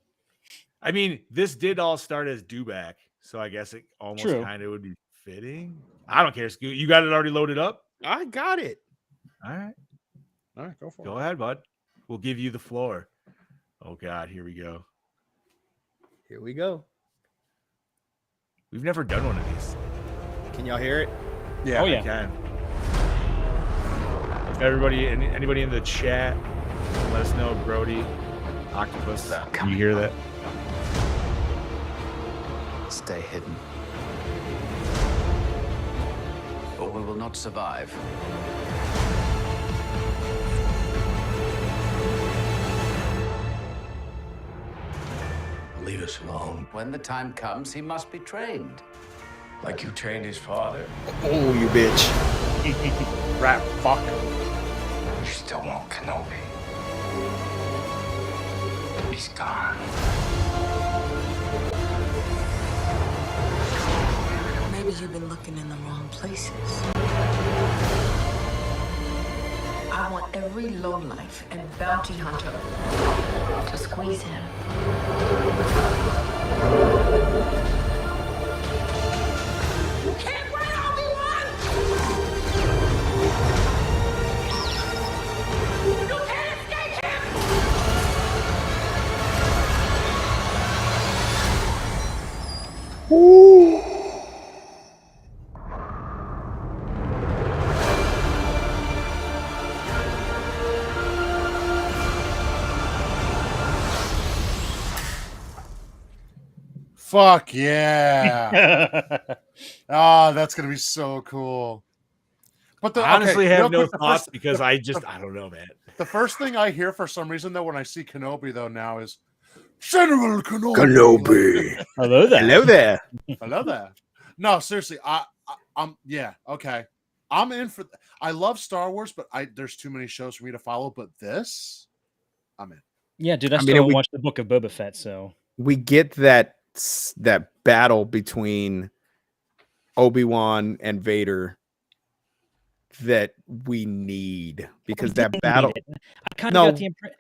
I mean, this did all start as Dewback, so I guess it almost True. kind of would be fitting. I don't care. Scoot. You got it already loaded up? I got it. All right. All right, go for Go it. ahead, bud. We'll give you the floor. Oh God, here we go. Here we go. We've never done one of these. Can y'all hear it? Yeah. Oh I yeah. can. Everybody, anybody in the chat, let us know. Brody, Octopus, can you hear that? Stay hidden. Or we will not survive. Leave us alone. When the time comes, he must be trained. Like you trained his father. Oh, you bitch. Rat fuck. You still want Kenobi. He's gone. Maybe you've been looking in the wrong places. I want every lowlife and bounty hunter to squeeze him. You can't run, Obi-Wan! You can't escape him! Fuck yeah. Oh, that's gonna be so cool. But I honestly okay, have real no quick, the thoughts first- because the- I don't know, man. The first thing I hear for some reason though when I see Kenobi though now is General Kenobi. Kenobi. Hello there. Hello there. I love that. No, seriously, I'm yeah, okay. I'm in for. I love Star Wars, but there's too many shows for me to follow. But this, I'm in. Yeah, dude, I I still mean, haven't we- watched the Book of Boba Fett, so We get that battle between Obi-Wan and Vader that we need because that didn't battle. need it. I kind of No. got the impression,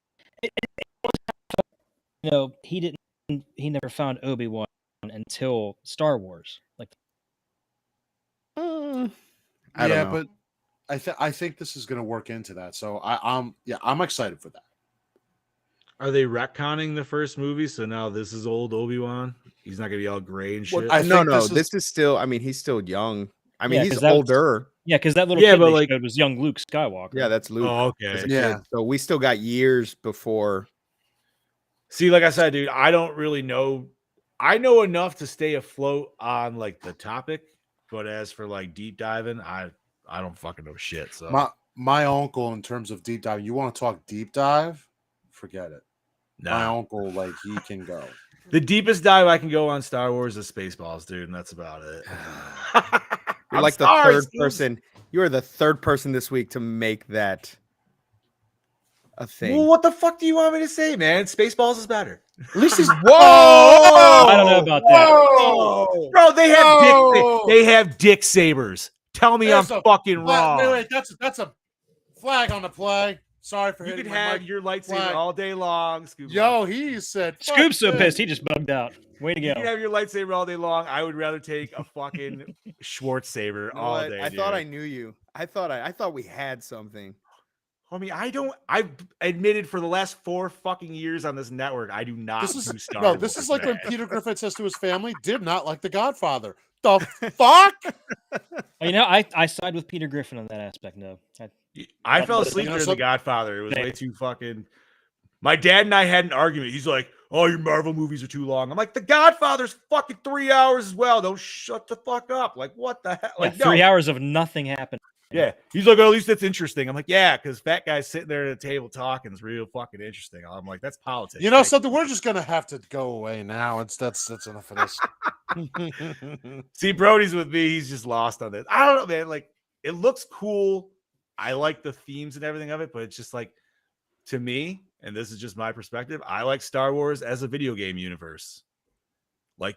he never found Obi-Wan until Star Wars. Like, I don't Yeah, know. but I think this is going to work into that. So I'm excited for that. Are they retconning the first movie? So now this is old Obi-Wan. He's not gonna be all gray and Well, shit. I No, think no, this this is still. I mean, he's still young. I mean, Yeah, he's 'cause that was- older. yeah, because that little Yeah, kid but they like- showed was young Luke Skywalker. Yeah, that's Luke. Oh, as okay. a Yeah. kid. So we still got years before. See, like I said, dude, I don't really know. I know enough to stay afloat on like the topic, but as for like deep diving, I don't fucking know shit. So My uncle, in terms of deep dive, you want to talk deep dive? Forget it. My no. uncle, like he can go. The deepest dive I can go on Star Wars is Spaceballs, dude, and that's about it. You're I'm like the sorry, third Scoops. person. You are the third person this week to make that a thing. Well, what the fuck do you want me to say, man? Spaceballs is better. At least he's I don't know about that. Whoa! Bro, they have Whoa! they have dick sabers. Tell me There's I'm a fucking wrong. Wait, that's a flag on the play. Sorry for You hitting could my have mic. your lightsaber flag. all day long, Scoop. Yo, he said. "Fuck Scoop's so this." pissed, he just bugged out. Way to You go. can have your lightsaber all day long. I would rather take a fucking Schwartz saber You know all what? day. I thought I dude. knew you. I thought we had something. Homie, I've admitted for the last 4 fucking years on this network, I do not This is do Star no. Wars, This is like man. when Peter Griffin says to his family, "Did not like The Godfather." The fuck? You know, I side with Peter Griffin on that aspect. No, I fell You asleep know, during some- The Godfather. It was Same. way too fucking. My dad and I had an argument. He's like, "Oh, your Marvel movies are too long." I'm like, "The Godfather's fucking 3 hours as well. Don't shut the fuck up." Like, what the hell? yeah, Like, 3 no. hours of nothing happened. Yeah. He's like, oh, at least that's interesting. I'm like, yeah, because fat guy's sitting there at a table talking is real fucking interesting. I'm like, that's politics. You know something? We're just gonna have to go away now. That's enough of this. See, Brody's with me. He's just lost on this. I don't know, man. Like, it looks cool. I like the themes and everything of it, but it's just like, to me, and this is just my perspective, I like Star Wars as a video game universe. Like,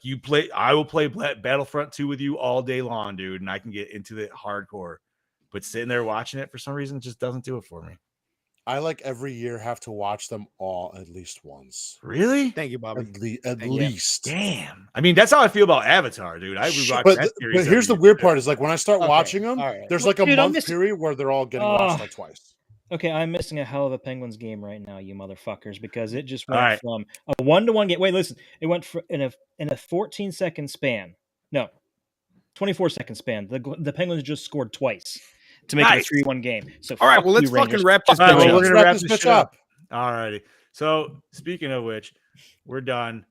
I will play Battlefront 2 with you all day long, dude, and I can get into it hardcore. But sitting there watching it for some reason just doesn't do it for me. I like every year have to watch them all at least once. Really? Thank you, Bobby. At least. Damn. I mean, that's how I feel about Avatar, dude. I rewatched that series. But here's the weird part: is like when I start watching them, right. there's like a Dude, month period where they're all getting watched like twice. Okay, I'm missing a hell of a Penguins game right now, you motherfuckers, because it just went right. from a 1-1 game. Wait, listen, it went in a 14-second span. No, 24-second span. The Penguins just scored twice to make it a 3-1 game. So all right, fuck well, let's you, Rangers. fucking wrap this All right, bitch well, up. we're gonna wrap this this bitch up. All righty. So, speaking of which, we're done.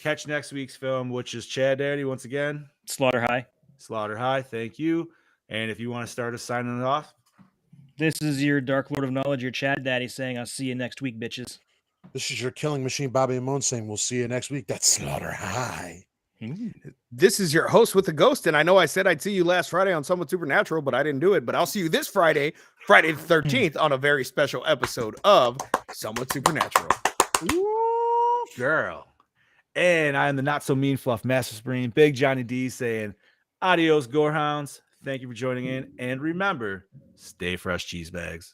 Catch next week's film, which is Chad Daddy once again. Slaughter High. Slaughter High. Thank you. And if you want to start us signing it off, This is your Dark Lord of Knowledge, your Chad Daddy, saying, I'll see you next week, bitches. This is your killing machine, Bobby and Moon, saying we'll see you next week. That's Slaughter High. This is your host with the ghost, and I know I said I'd see you last Friday on Somewhat Supernatural, but I didn't do it. But I'll see you this Friday, Friday the 13th, on a very special episode of Somewhat Supernatural. Ooh, girl. And I am the not so mean fluff master supreme, Big Johnny D, saying adios, Gorehounds. Thank you for joining in. And remember, stay fresh, cheese bags.